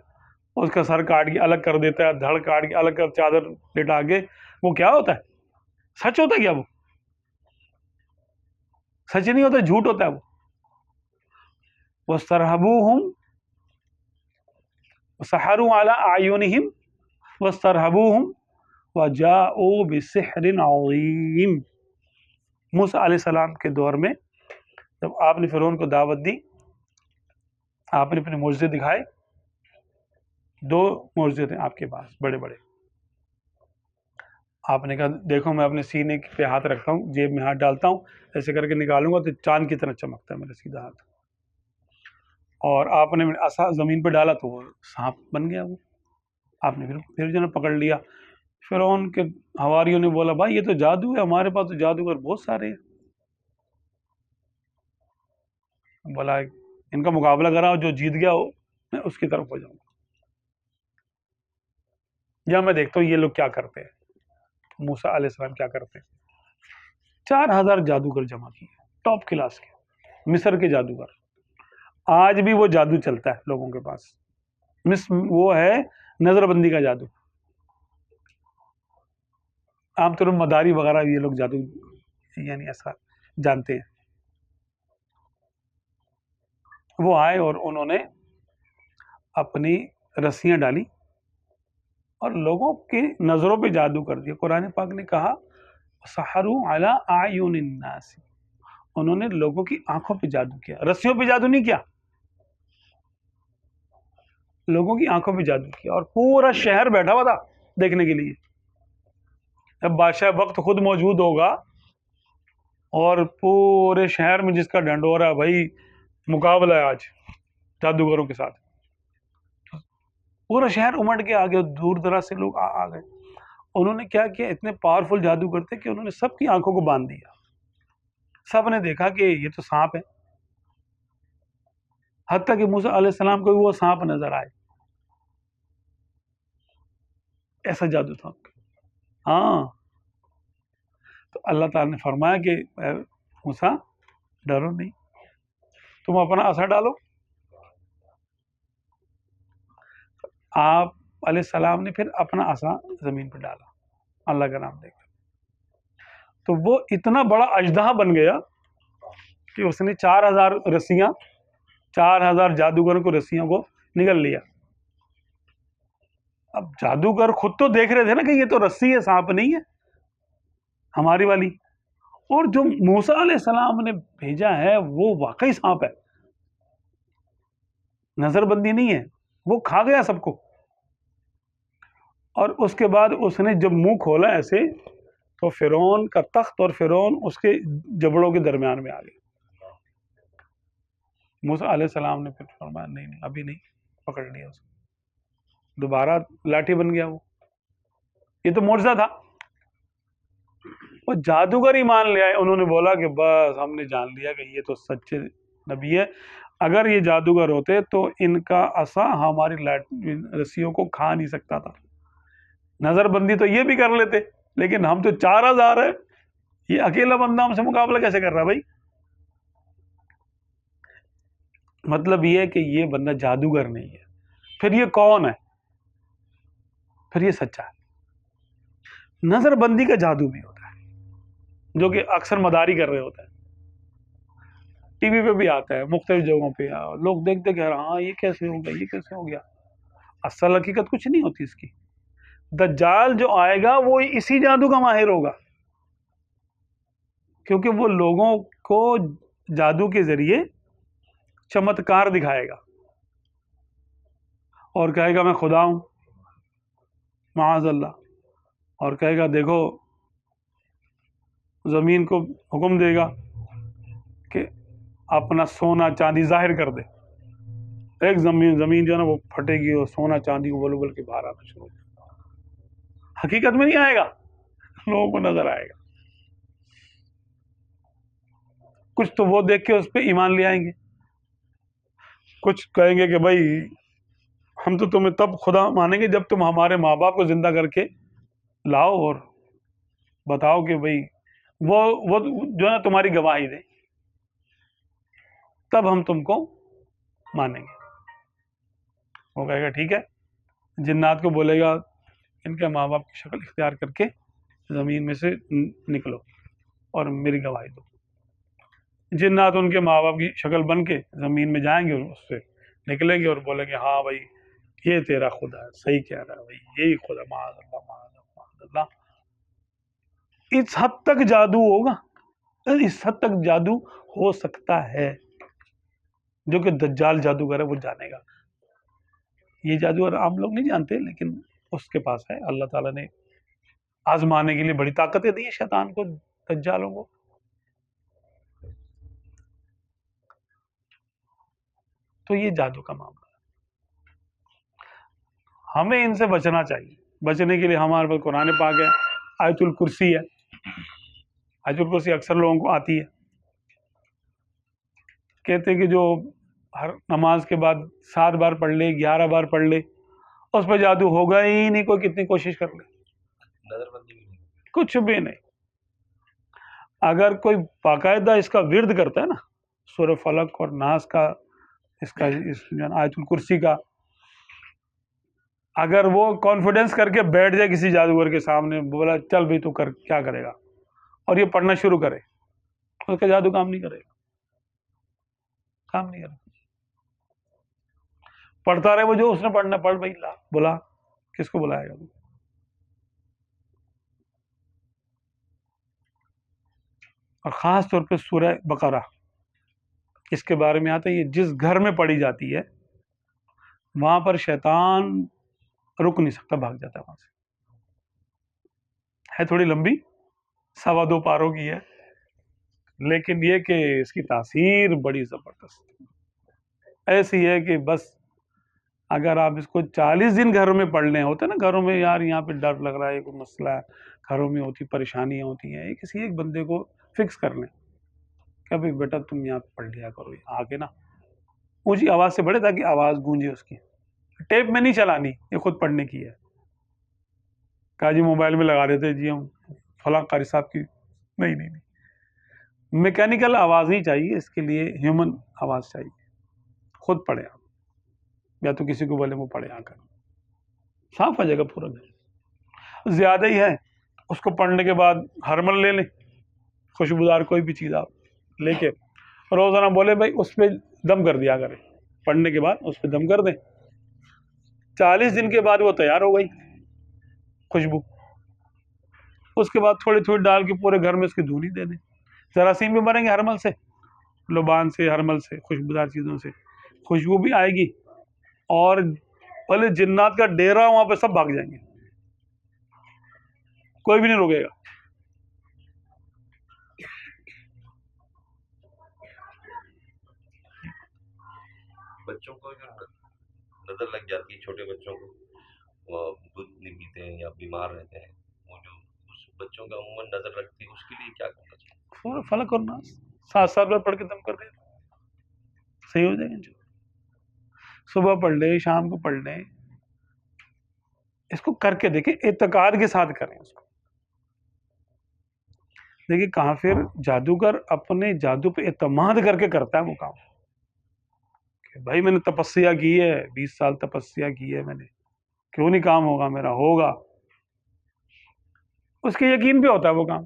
उसका सर काट के अलग कर देता है, धड़ काट के अलग कर चादर लेटा के, वो क्या होता है? सच होता है क्या? वो सच नहीं होता, झूठ होता है वो। वस्तरहबूहुम सहरु अला आयुनिहिम वस्तरहबूहुम वजाओ बिसिहरिन अज़ीम। मूसा अलैहिस्सलाम के दौर में जब आपने फिरौन को दावत दी, आपने अपने मोज़े दिखाए, 2 मोज़े थे आपके पास बड़े बड़े। आपने कहा देखो मैं अपने सीने पे हाथ रखता हूँ, जेब में हाथ डालता हूँ, ऐसे करके निकालूंगा तो चांद की तरह चमकता है मेरा सीधा हाथ। और आपने असा ज़मीन पे डाला तो वो सांप बन गया वो। आपने फिर जो पकड़ लिया। फिरौन के हवारियों ने बोला भाई ये तो जादू है, हमारे पास तो जादूगर बहुत सारे हैं। बोला इनका मुकाबला कराओ, जो जीत गया हो मैं उसकी तरफ हो जाऊंगा, या मैं देखता हूँ ये लोग क्या करते हैं, मूसा अलैहिस्सलाम क्या करते हैं। 4000 जादूगर जमा किए, टॉप क्लास के मिस्र के जादूगर। आज भी वो जादू चलता है लोगों के पास। वो है नजरबंदी का जादू। आमतौर पर मदारी वगैरह ये लोग जादू यानी ऐसा जानते हैं। वो आए और उन्होंने अपनी रस्सियां डाली और लोगों की नजरों पे जादू कर दिया। कुरान पाक ने कहा सहरु अला आयुनिन नास, उन्होंने लोगों की आंखों पे जादू किया, रस्सियों पे जादू नहीं किया, लोगों की आंखों पे जादू किया। और पूरा शहर बैठा हुआ था देखने के लिए। अब बादशाह वक्त खुद मौजूद होगा और पूरे शहर में जिसका ढंढोरा, भाई मुकाबला है आज जादूगरों के साथ, पूरा शहर उमड़ के आ गया, दूर दराज से लोग आ गए। उन्होंने क्या किया, इतने पावरफुल जादूगर थे कि उन्होंने सबकी आंखों को बांध दिया। सब ने देखा कि ये तो सांप है, हत्ता कि मूसा अलैहिस्सलाम को भी वो सांप नजर आए। ऐसा जादू था उनका। हाँ, तो अल्लाह ताला ने फरमाया कि मूसा डरो नहीं, तुम अपना असर डालो। आप अलैहिस्सलाम ने फिर अपना असा जमीन पर डाला, अल्लाह का नाम लेकर। तो वो इतना बड़ा अजदहा बन गया कि उसने 4000 रस्सियां, 4000 जादूगरों को रस्सियों को निगल लिया। अब जादूगर खुद तो देख रहे थे ना कि ये तो रस्सी है, सांप नहीं है हमारी वाली। और जो मूसा अलैहिस्सलाम ने भेजा है वो वाकई सांप है, नजरबंदी नहीं है। वो खा गया सबको। और उसके बाद उसने जब मुंह खोला ऐसे, तो फिरौन का तख्त और फिरौन उसके जबड़ों के दरमियान में आ गए। मूसा अलैहिस्सलाम ने फिर फरमाया नहीं नहीं अभी नहीं, पकड़ लिया उसको, दोबारा लाठी बन गया वो। ये तो मोर्चा था। वो जादूगर ही मान लिया। उन्होंने बोला कि बस हमने जान लिया कि ये तो सच्चे नबी है। अगर ये जादूगर होते तो इनका असा हमारी रस्सियों को खा नहीं सकता था। नजरबंदी तो ये भी कर लेते, लेकिन हम तो 4000 है, ये अकेला बंदा हमसे मुकाबला कैसे कर रहा है भाई। मतलब ये है कि ये बंदा जादूगर नहीं है। फिर ये कौन है? फिर ये सच्चा है। नजरबंदी का जादू भी होता है, जो कि अक्सर मदारी कर रहे होते हैं। टीवी पे भी आता है, मुख्तलिफ जगहों पे लोग देखते कह रहे हाँ ये कैसे हो गया, ये कैसे हो गया। असल हकीकत कुछ नहीं होती इसकी। दज्जाल जो आएगा वो इसी जादू का माहिर होगा, क्योंकि वो लोगों को जादू के जरिए चमत्कार दिखाएगा और कहेगा मैं खुदा हूं, माअज़ल्लाह, और कहेगा देखो, जमीन को हुक्म देगा कि अपना सोना चांदी जाहिर कर दे। एक जमीन जो है ना वो फटेगी और सोना चांदी उबल उबल के बाहर आना शुरू हो जाएगा। हकीकत में नहीं आएगा, लोगों को नजर आएगा। कुछ तो वो देख के उस पर ईमान ले आएंगे, कुछ कहेंगे कि भाई हम तो तुम्हें तब खुदा मानेंगे जब तुम हमारे माँ बाप को जिंदा करके लाओ और बताओ कि भाई वो जो है ना तुम्हारी गवाही दे, तब हम तुमको मानेंगे। वो कहेगा ठीक है। जिन्नात को बोलेगा इनके माँ बाप की शक्ल इख्तियार करके ज़मीन में से निकलो और मेरी गवाही दो। जिन्नात उनके माँ बाप की शक्ल बन के ज़मीन में जाएंगे और उससे निकलेंगे और बोलेंगे हाँ भाई ये तेरा खुदा है, सही कह रहा है भाई, यही खुदा, माअल्लाह माअल्लाह माअल्लाह। इस हद तक जादू होगा, इस हद तक जादू हो सकता है, जो कि दज्जाल जादूगर है वो जानेगा। ये जादूगर आम लोग नहीं जानते, लेकिन उसके पास है। अल्लाह ताला ने आजमाने के लिए बड़ी ताकतें दी है शैतान को, दज्जालों को। तो ये जादू का मामला है, हमें इनसे बचना चाहिए। बचने के लिए हमारे पास कुरान पाक है, आयतुल कुर्सी है। आयतुल कुर्सी अक्सर लोगों को आती है, कहते हैं कि जो हर नमाज के बाद 7 बार पढ़ ले, 11 बार पढ़ ले, उस पर जादू होगा ही नहीं, कोई कितनी कोशिश कर ले, नजरबंदी भी नहीं। कुछ भी नहीं। अगर कोई बाकायदा इसका विर्द करता है ना, सूरह फलक और नास का, इसका इस आयतुल कुर्सी का, अगर वो कॉन्फिडेंस करके बैठ जाए किसी जादूगर के सामने, बोला चल भाई तू कर, क्या करेगा, और ये पढ़ना शुरू करे, उसका जादू काम नहीं करेगा, काम नहीं करेगा। पढ़ता रहे वो, जो उसने पढ़ना पढ़ भाई, ला बुला, किसको बुलाएगा तू? और खास तौर पे सूरह बकरा, इसके बारे में आता है, ये जिस घर में पढ़ी जाती है वहां पर शैतान रुक नहीं सकता, भाग जाता है वहां से। है थोड़ी लंबी, 2.25 पारों की है, लेकिन ये कि इसकी तासीर बड़ी जबरदस्त ऐसी है कि बस अगर आप इसको 40 दिन घरों में पढ़ने होते ना, घरों में यार यहाँ पे डर लग रहा है, कोई मसला है, घरों में होती परेशानियां होती हैं, किसी एक बंदे को फिक्स कर लें, क्या भाई बेटा तुम यहाँ पे पढ़ लिया करो, आके ना ऊंची आवाज से पढ़े, ताकि आवाज गूंजे उसकी। टेप में नहीं चलानी, ये खुद पढ़ने की है। काजी मोबाइल में लगा देते जी हम फलां कारी साहब की, नहीं नहीं नहीं, मैकेनिकल आवाज नहीं चाहिए, इसके लिए ह्यूमन आवाज चाहिए। खुद पढ़े आप, या तो किसी को बोले वो पढ़े आकर, साफ आ जाएगा पूरा घर। ज्यादा ही है, उसको पढ़ने के बाद हरमल ले लें, खुशबूदार कोई भी चीज आप लेके रोजाना बोले भाई उस पर दम कर दिया करें, पढ़ने के बाद उस पर दम कर दें। 40 दिन के बाद वो तैयार हो गई खुशबू, उसके बाद थोड़ी थोड़ी डाल के पूरे घर में उसकी धूनी दे दें। जरासीम भी मरेंगे हरमल से, लुबान से, हरमल से, खुशबूदार चीजों से खुशबू भी आएगी, और पहले जिन्नात का डेरा वहां पे सब भाग जाएंगे, कोई भी नहीं रुकेगा। बच्चों को जो नजर लग जाती है, छोटे बच्चों को, वो दूध नहीं पीते हैं या बीमार रहते हैं, वो जो उस बच्चों का अमूमन नजर लगती है, उसके लिए क्या करना चाहिए? सूरह फलक और नास 7 बार पढ़ के दम कर दे, सही हो जाएगा। जो सुबह पढ़ ले, शाम को पढ़ ले, इसको करके देखें, एतकाद के साथ करें उसको। देखिए काफिर जादूगर अपने जादू पे एतमाद करके करता है वो काम, कि भाई मैंने तपस्या की है, 20 साल तपस्या की है मैंने, क्यों नहीं काम होगा मेरा, होगा, उसके यकीन पे होता है वो काम।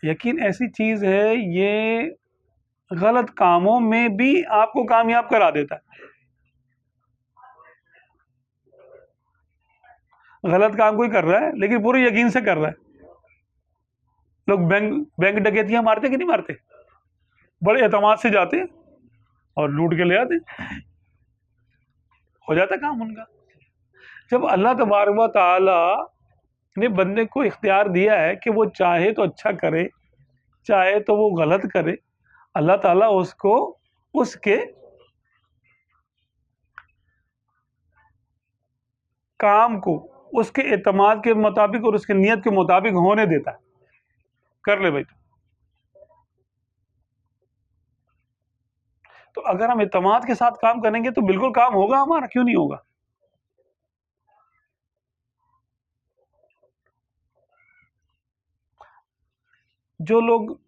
यकीन ऐसी चीज है, ये गलत कामों में भी आपको कामयाब करा देता है। गलत काम कोई कर रहा है लेकिन पूरे यकीन से कर रहा है। लोग बैंक डकैतियां मारते कि नहीं मारते, बड़े एतमाद से जाते और लूट के ले आते, हो जाता काम उनका। जब अल्लाह तबारक व तआला ने बंदे को इख्तियार दिया है कि वो चाहे तो अच्छा करे, चाहे तो वो गलत करे, अल्लाह ताला उसको उसके काम को उसके एतमाद के मुताबिक और उसके नियत के मुताबिक होने देता है। कर ले भाई तो अगर हम एतमाद के साथ काम करेंगे तो बिल्कुल काम होगा हमारा, क्यों नहीं होगा। जो लोग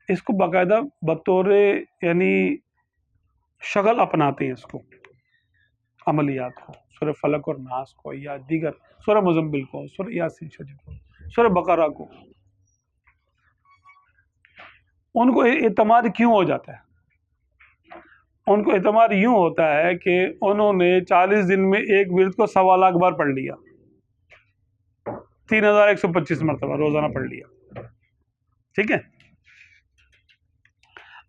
इसको बाकायदा बतौर यानी शगल अपनाते हैं, इसको अमलियात को, सूरह फलक और नास को, या दीगर सूरह मुज़म्मिल को, सूरह यासीन शरीफ को, सूरह बकरा को, उनको एतमाद क्यों हो जाता है? उनको एतमाद यूं होता है कि उन्होंने 40 दिन में एक विर्द को 1.25 लाख बार पढ़ लिया, 3125 मरतबा रोजाना पढ़ लिया। ठीक है,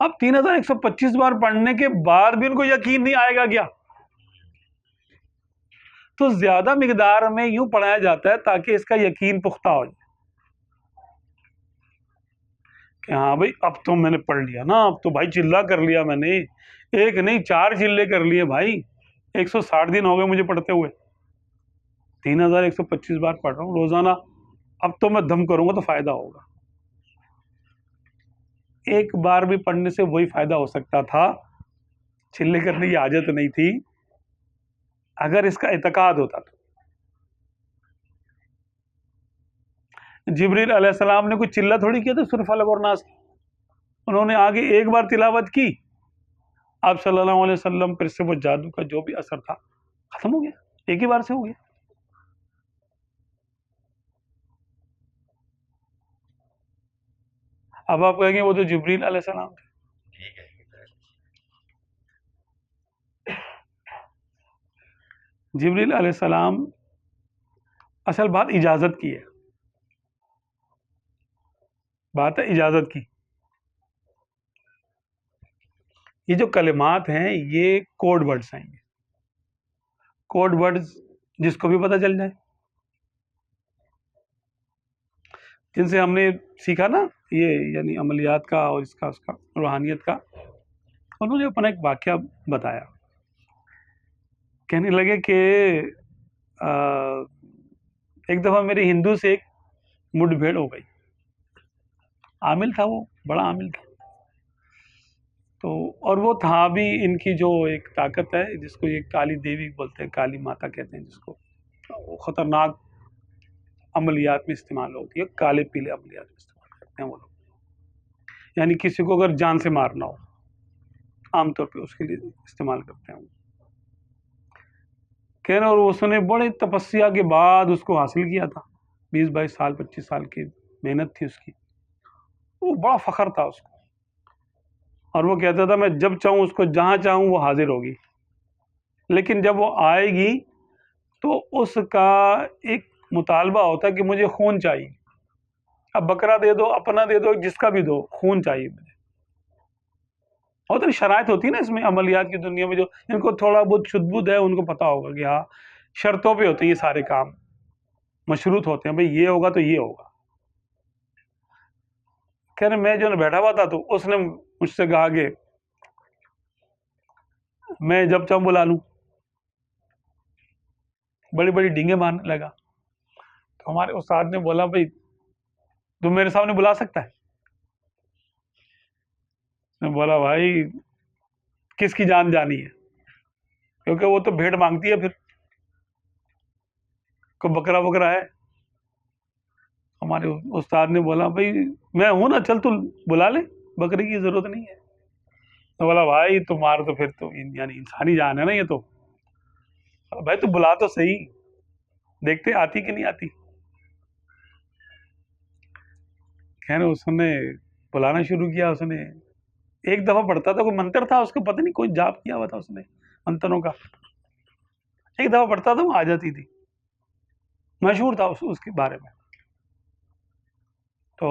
अब 3125 बार पढ़ने के बाद भी उनको यकीन नहीं आएगा क्या? तो ज्यादा मिकदार में यूं पढ़ाया जाता है ताकि इसका यकीन पुख्ता हो जाए कि हाँ भाई अब तो मैंने पढ़ लिया ना, अब तो भाई चिल्ला कर लिया मैंने, एक नहीं 4 चिल्ले कर लिए भाई, 160 दिन हो गए मुझे पढ़ते हुए, 3125 बार पढ़ रहा हूँ रोजाना, अब तो मैं दम करूंगा तो फायदा होगा। एक बार भी पढ़ने से वही फायदा हो सकता था, चिल्ले करने की आदत नहीं थी, अगर इसका इत्काद होता तो। जिब्रील अलैहिस्सलाम ने कोई चिल्ला थोड़ी किया था सूरह फलक और नास, उन्होंने आगे एक बार तिलावत की, आप सल्लल्लाहु अलैहि वसल्लम पर से वो जादू का जो भी असर था खत्म हो गया, एक ही बार से हो गया। अब आप कहेंगे वो तो जिब्रील अलैहिस्सलाम थे, ठीक है। जिब्रील अलैहिस्सलाम, असल बात इजाजत की है, बात है इजाजत की। ये जो कलिमात हैं ये कोड वर्ड्स हैं, ये कोड वर्ड्स जिसको भी पता चल जाए, जिनसे हमने सीखा ना ये, यानी अमलियात का और इसका उसका रूहानियत का, उन्होंने अपना एक वाकया बताया, कहने लगे कि एक दफ़ा मेरे हिंदू से एक मुठभेड़ हो गई, आमिल था वो, बड़ा आमिल था, तो और वो था भी इनकी जो एक ताकत है जिसको ये काली देवी बोलते हैं, काली माता कहते हैं जिसको, वो ख़तरनाक अमलियात में इस्तेमाल होती है, काले पीले अमलियात में इस्तेमाल करते हैं वो लोग, यानी किसी को अगर जान से मारना हो आमतौर पे उसके लिए इस्तेमाल करते हैं वो। कह रहे और उसने बड़े तपस्या के बाद उसको हासिल किया था, 20-22 साल 25 साल की मेहनत थी उसकी, वो बड़ा फख्र था उसको, और वो कहता था मैं जब चाहूँ उसको जहाँ चाहूँ वो हाजिर होगी, लेकिन जब वो आएगी तो उसका एक मुतालबा होता है कि मुझे खून चाहिए, अब बकरा दे दो, अपना दे दो, जिसका भी दो, खून चाहिए मुझे। और तो शराइत होती है ना इसमें, अमलियात की दुनिया में जो इनको थोड़ा बहुत शुद्ध है उनको पता होगा कि हाँ शर्तों पे होते हैं ये सारे काम, मशरूत होते हैं, भाई ये होगा तो ये होगा। कह रहे मैं जो ना बैठा हुआ था तो उसने मुझसे कहा कि मैं जब चाहूँ बुला लूँ, बड़ी बड़ी डींगे मारने लगा। तो हमारे उस्ताद ने बोला भाई तुम मेरे सामने बुला सकता है? मैं बोला भाई किसकी जान जानी है, क्योंकि वो तो भेंट मांगती है, फिर कोई बकरा बकरा है। हमारे उस्ताद ने बोला भाई मैं हूं ना, चल तू बुला ले, बकरे की जरूरत नहीं है। तो बोला भाई तुम्हारा तो फिर तो यानी इंसानी जान है ना ये तो, भाई तू बुला तो सही, देखते आती कि नहीं आती। खैर उसने बुलाना शुरू किया, उसने एक दफा पढ़ता था, कोई मंत्र था उसको, पता नहीं कोई जाप किया हुआ था उसने मंत्रों का, एक दफा पढ़ता था वो आ जाती थी, मशहूर था उसके बारे में। तो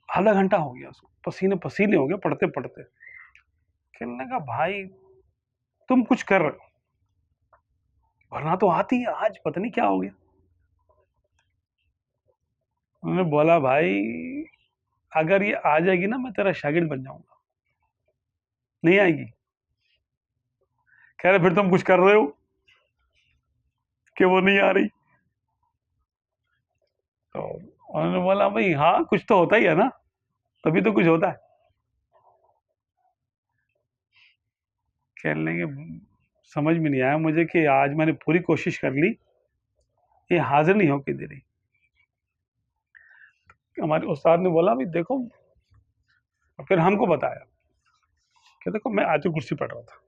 आधा घंटा हो गया उसको, पसीने पसीने हो गए पढ़ते पढ़ते। कहने लगा भाई तुम कुछ कर रहे हो, वरना तो आती है, आज पता नहीं क्या हो गया। उन्होंने बोला भाई अगर ये आ जाएगी ना मैं तेरा शागिर्द बन जाऊंगा, नहीं आएगी। कह रहे फिर तुम कुछ कर रहे हो कि वो नहीं आ रही। तो उन्होंने बोला भाई हाँ कुछ तो होता ही है ना, तभी तो कुछ होता है। कहने लगे समझ में नहीं आया मुझे कि आज मैंने पूरी कोशिश कर ली, ये हाजिर नहीं होके दे रही। हमारे उस्ताद ने बोला भाई देखो, फिर हमको बताया कि देखो मैं आयतुल कुर्सी पढ़ रहा था,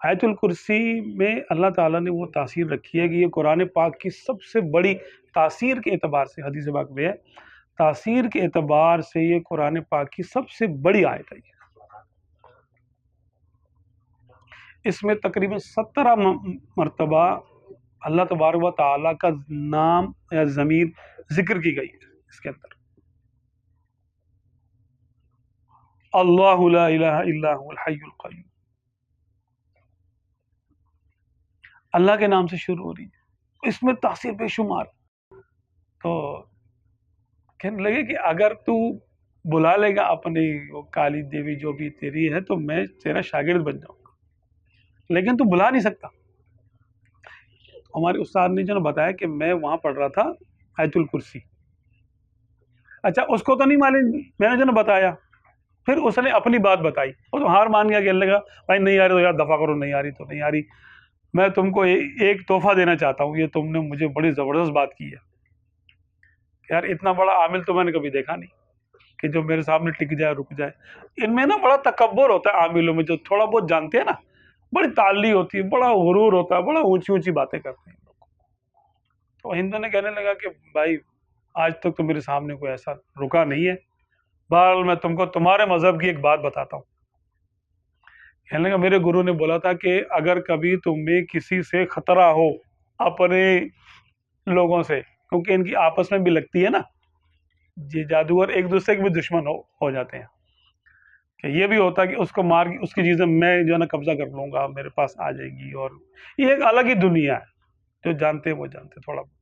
आयतुल कुर्सी में अल्लाह ताला ने वो तासीर रखी है कि ये कुरान पाक की सबसे बड़ी तासीर के एतबार से हदीस पाक में है, तासीर के एतबार से ये कुरान पाक की सबसे बड़ी आयत है। इसमें तकरीबन 17 मरतबा अल्लाह तबारक व तआला का नाम या ज़मीर जिक्र की गई है। इसके अंदर अल्लाहु ला इलाहा इल्ला हुवल हय्युल क़य्यूम, अल्लाह के नाम से शुरू हो रही है। इसमें तासीर बेशुमार। तो कहने लगे कि अगर तू बुला लेगा अपनी वो काली देवी जो भी तेरी है तो मैं तेरा शागिर्द बन जाऊंगा, लेकिन तू बुला नहीं सकता। हमारे उस्ताद ने जो बताया कि मैं वहां पढ़ रहा था आयतुल कुर्सी। अच्छा, उसको तो नहीं मालूम, मैंने जो बताया, फिर उसने अपनी बात बताई, वो तो हार मान गया, कहने लगा भाई नहीं आ रही तो यार दफ़ा करो, नहीं आ रही तो नहीं आ रही। मैं तुमको एक तोहफा देना चाहता हूँ, ये तुमने मुझे बड़ी ज़बरदस्त बात की है। यार इतना बड़ा आमिल तो मैंने कभी देखा नहीं कि जो मेरे सामने टिक जाए, रुक जाए। इनमें ना बड़ा तकब्बुर होता है आमिलों में, जो थोड़ा बहुत जानते हैं ना, बड़ी ताली होती है, बड़ा गुरूर होता है, बड़ा ऊंची ऊंची बातें करते हैं लोग। तो हिंदू ने कहने लगा कि भाई आज तक तो मेरे सामने कोई ऐसा रुका नहीं है, बहरहाल मैं तुमको तुम्हारे मजहब की एक बात बताता हूँ। कहने लगा मेरे गुरु ने बोला था कि अगर कभी तुम्हें किसी से खतरा हो अपने लोगों से, क्योंकि इनकी आपस में भी लगती है ना, ये जादूगर एक दूसरे के भी दुश्मन हो जाते हैं, कि ये भी होता है कि उसको मार के उसकी चीज़ें मैं जो है ना कब्जा कर लूँगा, मेरे पास आ जाएगी। और ये एक अलग ही दुनिया है, जो जानते हैं वो जानते थोड़ा बहुत।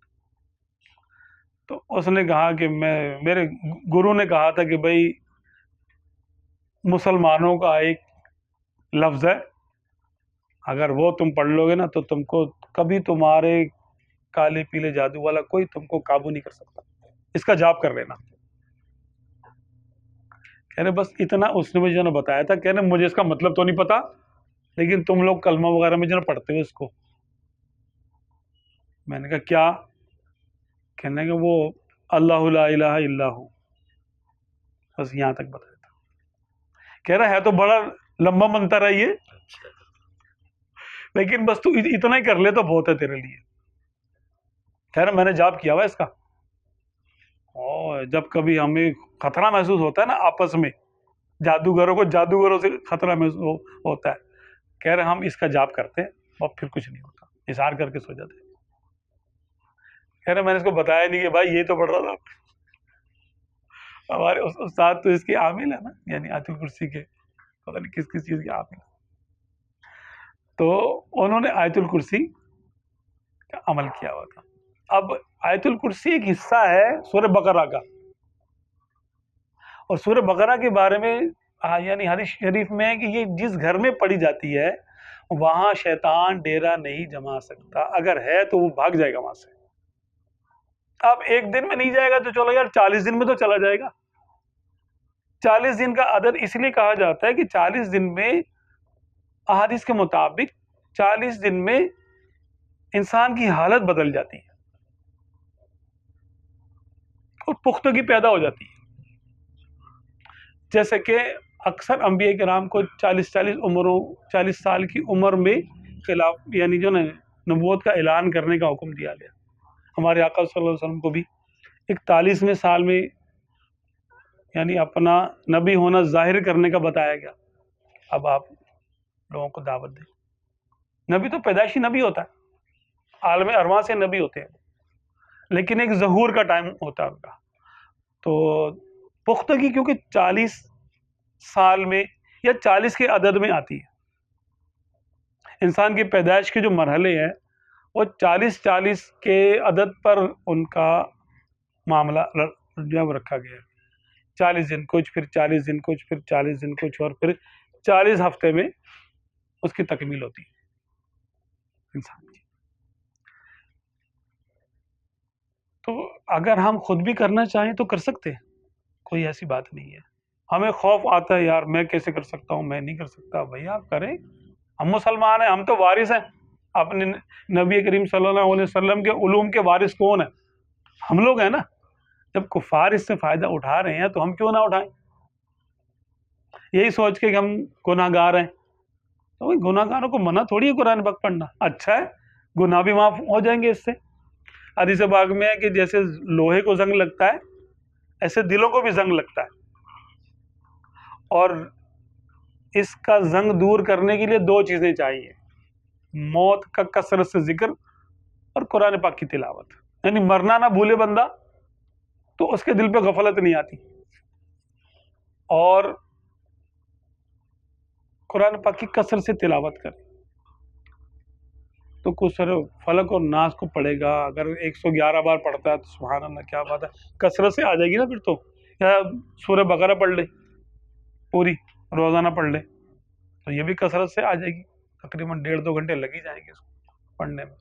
तो उसने कहा कि मेरे गुरु ने कहा था कि भाई मुसलमानों का एक लफ्ज़ है, अगर वो तुम पढ़ लोगे ना तो तुमको कभी तुम्हारे काले पीले जादू वाला कोई तुमको काबू नहीं कर सकता, इसका जाप कर लेना। कह रहे बस इतना उसने मुझे जो बताया था। कह रहे मुझे इसका मतलब तो नहीं पता, लेकिन तुम लोग कलमा वगैरह में जो पढ़ते हो इसको। मैंने कहा क्या? कहने का वो अल्लाहु ला इलाहा इल्ला हु, बस यहाँ तक बताया था। कह रहा है तो बड़ा लंबा मंत्र है ये, लेकिन बस तू इतना ही कर ले तो बहुत है तेरे लिए। कह रहा मैंने जाप किया हुआ इसका, और जब कभी हमें खतरा महसूस होता है ना आपस में, जादूगरों से खतरा महसूस होता है, कह रहे हम इसका जाप करते हैं और फिर कुछ नहीं होता, इशार करके सो जाते हैं। कह रहे मैंने इसको बताया नहीं कि भाई ये तो पढ़ रहा था। हमारे उस्ताद तो इसके आमिल है ना, यानी आयतुल कुर्सी के, पता नहीं किस किस चीज़ के आमिल। तो उन्होंने आयतुल कुर्सी का अमल किया हुआ था। अब आयतुल कुर्सी एक हिस्सा है सूरह बकरा का, और सूरह बकरा के बारे में यानी हदीस शरीफ में है कि ये जिस घर में पढ़ी जाती है वहां शैतान डेरा नहीं जमा सकता, अगर है तो वो भाग जाएगा वहां से। अब एक दिन में नहीं जाएगा तो चलो यार 40 दिन में तो चला जाएगा। 40 दिन का अदद इसलिए कहा जाता है कि 40 दिन में अहादीस के मुताबिक 40 दिन में इंसान की हालत बदल जाती है और पुख्तगी पैदा हो जाती है। जैसे कि अक्सर अंबिया किराम को 40 साल की उम्र में खिलाफ यानी जो नबूवत का ऐलान करने का हुक्म दिया गया। हमारे आका सल्लल्लाहु अलैहि वसल्लम को भी 41वें साल में यानी अपना नबी होना जाहिर करने का बताया गया। अब आप लोगों को दावत दें। नबी तो पैदाइशी नबी होता है, आलम अरवा से नबी होते हैं, लेकिन एक ज़हूर का टाइम होता है उनका। तो पुख्तगी क्योंकि 40 साल में या 40 के अदद में आती है। इंसान की पैदाइश के जो मरहले हैं वो 40 के अदद पर उनका मामला जो रखा गया है। 40 दिन कुछ, फिर 40 दिन कुछ, फिर 40 दिन कुछ, और फिर 40 हफ्ते में उसकी तकमील होती है इंसान की। तो अगर हम खुद भी करना चाहें तो कर सकते हैं, कोई ऐसी बात नहीं है। हमें खौफ आता है यार मैं कैसे कर सकता हूँ, मैं नहीं कर सकता। भैया आप करें, हम मुसलमान हैं, हम तो वारिस हैं अपने नबी करीम सल्लल्लाहु अलैहि वसल्लम के उलूम के वारिस कौन है? हम लोग हैं ना। जब कुफार इससे फ़ायदा उठा रहे हैं तो हम क्यों ना उठाएं, यही सोच के कि हम गुनाहगार हैं। तो भाई गुनाहगारों को मना थोड़ी है कुरान पाक पढ़ना, अच्छा है, गुनाह भी माफ़ हो जाएंगे इससे। हदीस पाक में है कि जैसे लोहे को जंग लगता है ऐसे दिलों को भी जंग लगता है। और इसका जंग दूर करने के लिए दो चीज़ें चाहिए, मौत का कसरत से जिक्र और कुरान पाक की तिलावत। यानी मरना ना भूले बंदा तो उसके दिल पे गफलत नहीं आती, और कुरान पाक की कसरत से तिलावत करे तो कुछ फलक और नास को पढ़ेगा। अगर 111 बार पढ़ता है तो सुभान अल्लाह, क्या बात है, कसरत से आ जाएगी ना फिर तो। या सूरह बकरा पढ़ ले पूरी, रोजाना पढ़ ले तो ये भी कसरत से आ जाएगी। तकरीबन 1.5-2 घंटे लग ही जाएंगे इसको पढ़ने में।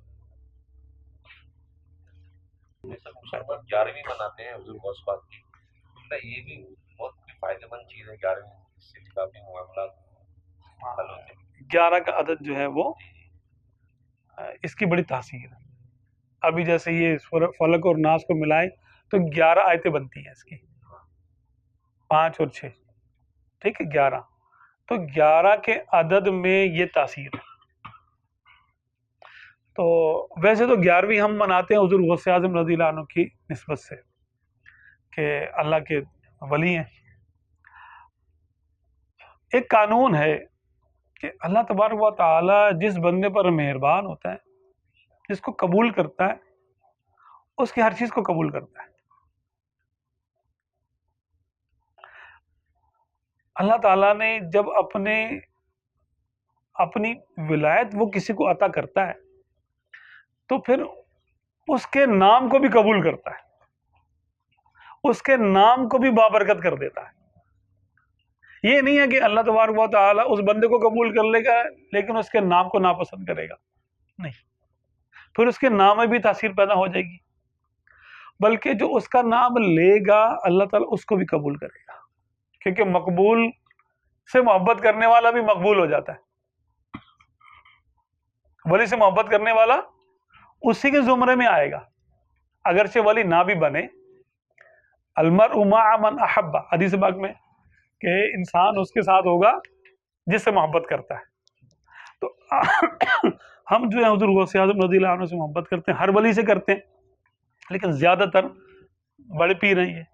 सब मुसलमान 11वीं मनाते हैं हुजूर गौस पाक की, तो ये भी बहुत फायदेमंद चीज़ है 11वीं, इससे भी काफ़ी मामला हल होते हैं। 11 का अदद जो है वो इसकी बड़ी तासीर है। अभी जैसे ये फलक और नास को मिलाए तो 11 आयतें बनती हैं इसकी, 5 और 6, ठीक है 11। तो 11 के अदद में ये तासीर है। तो वैसे तो 11वीं हम मनाते हैं हुजूर गौसे आज़म रज़ियल्लाहु अन्हु की निस्बत से कि अल्लाह के वली हैं। एक कानून है कि अल्लाह तबारक व तआला जिस बंदे पर मेहरबान होता है, जिसको कबूल करता है, उसकी हर चीज़ को कबूल करता है। अल्लाह ताला ने जब अपनी विलायत वो किसी को अता करता है तो फिर उसके नाम को भी कबूल करता है, उसके नाम को भी बाबरकत कर देता है। ये नहीं है कि अल्लाह तबारक व तआला उस बंदे को कबूल कर लेगा लेकिन उसके नाम को नापसंद करेगा, नहीं, फिर उसके नाम में भी तासीर पैदा हो जाएगी। बल्कि जो उसका नाम लेगा अल्लाह ताला उसको भी कबूल करेगा, क्योंकि मकबूल से मोहब्बत करने वाला भी मकबूल हो जाता है। वली से मोहब्बत करने वाला उसी के जुमरे में आएगा, अगरचे वली ना भी बने। अलमरउ मअ मन अहब्बा, हदीस पाक में कि इंसान उसके साथ होगा जिससे मोहब्बत करता है। तो हम जो है हुजूर गौसे आज़म रज़ियल्लाहु अन्हु से मोहब्बत करते हैं, हर वली से करते हैं, लेकिन ज्यादातर बड़े पीर हैं ये,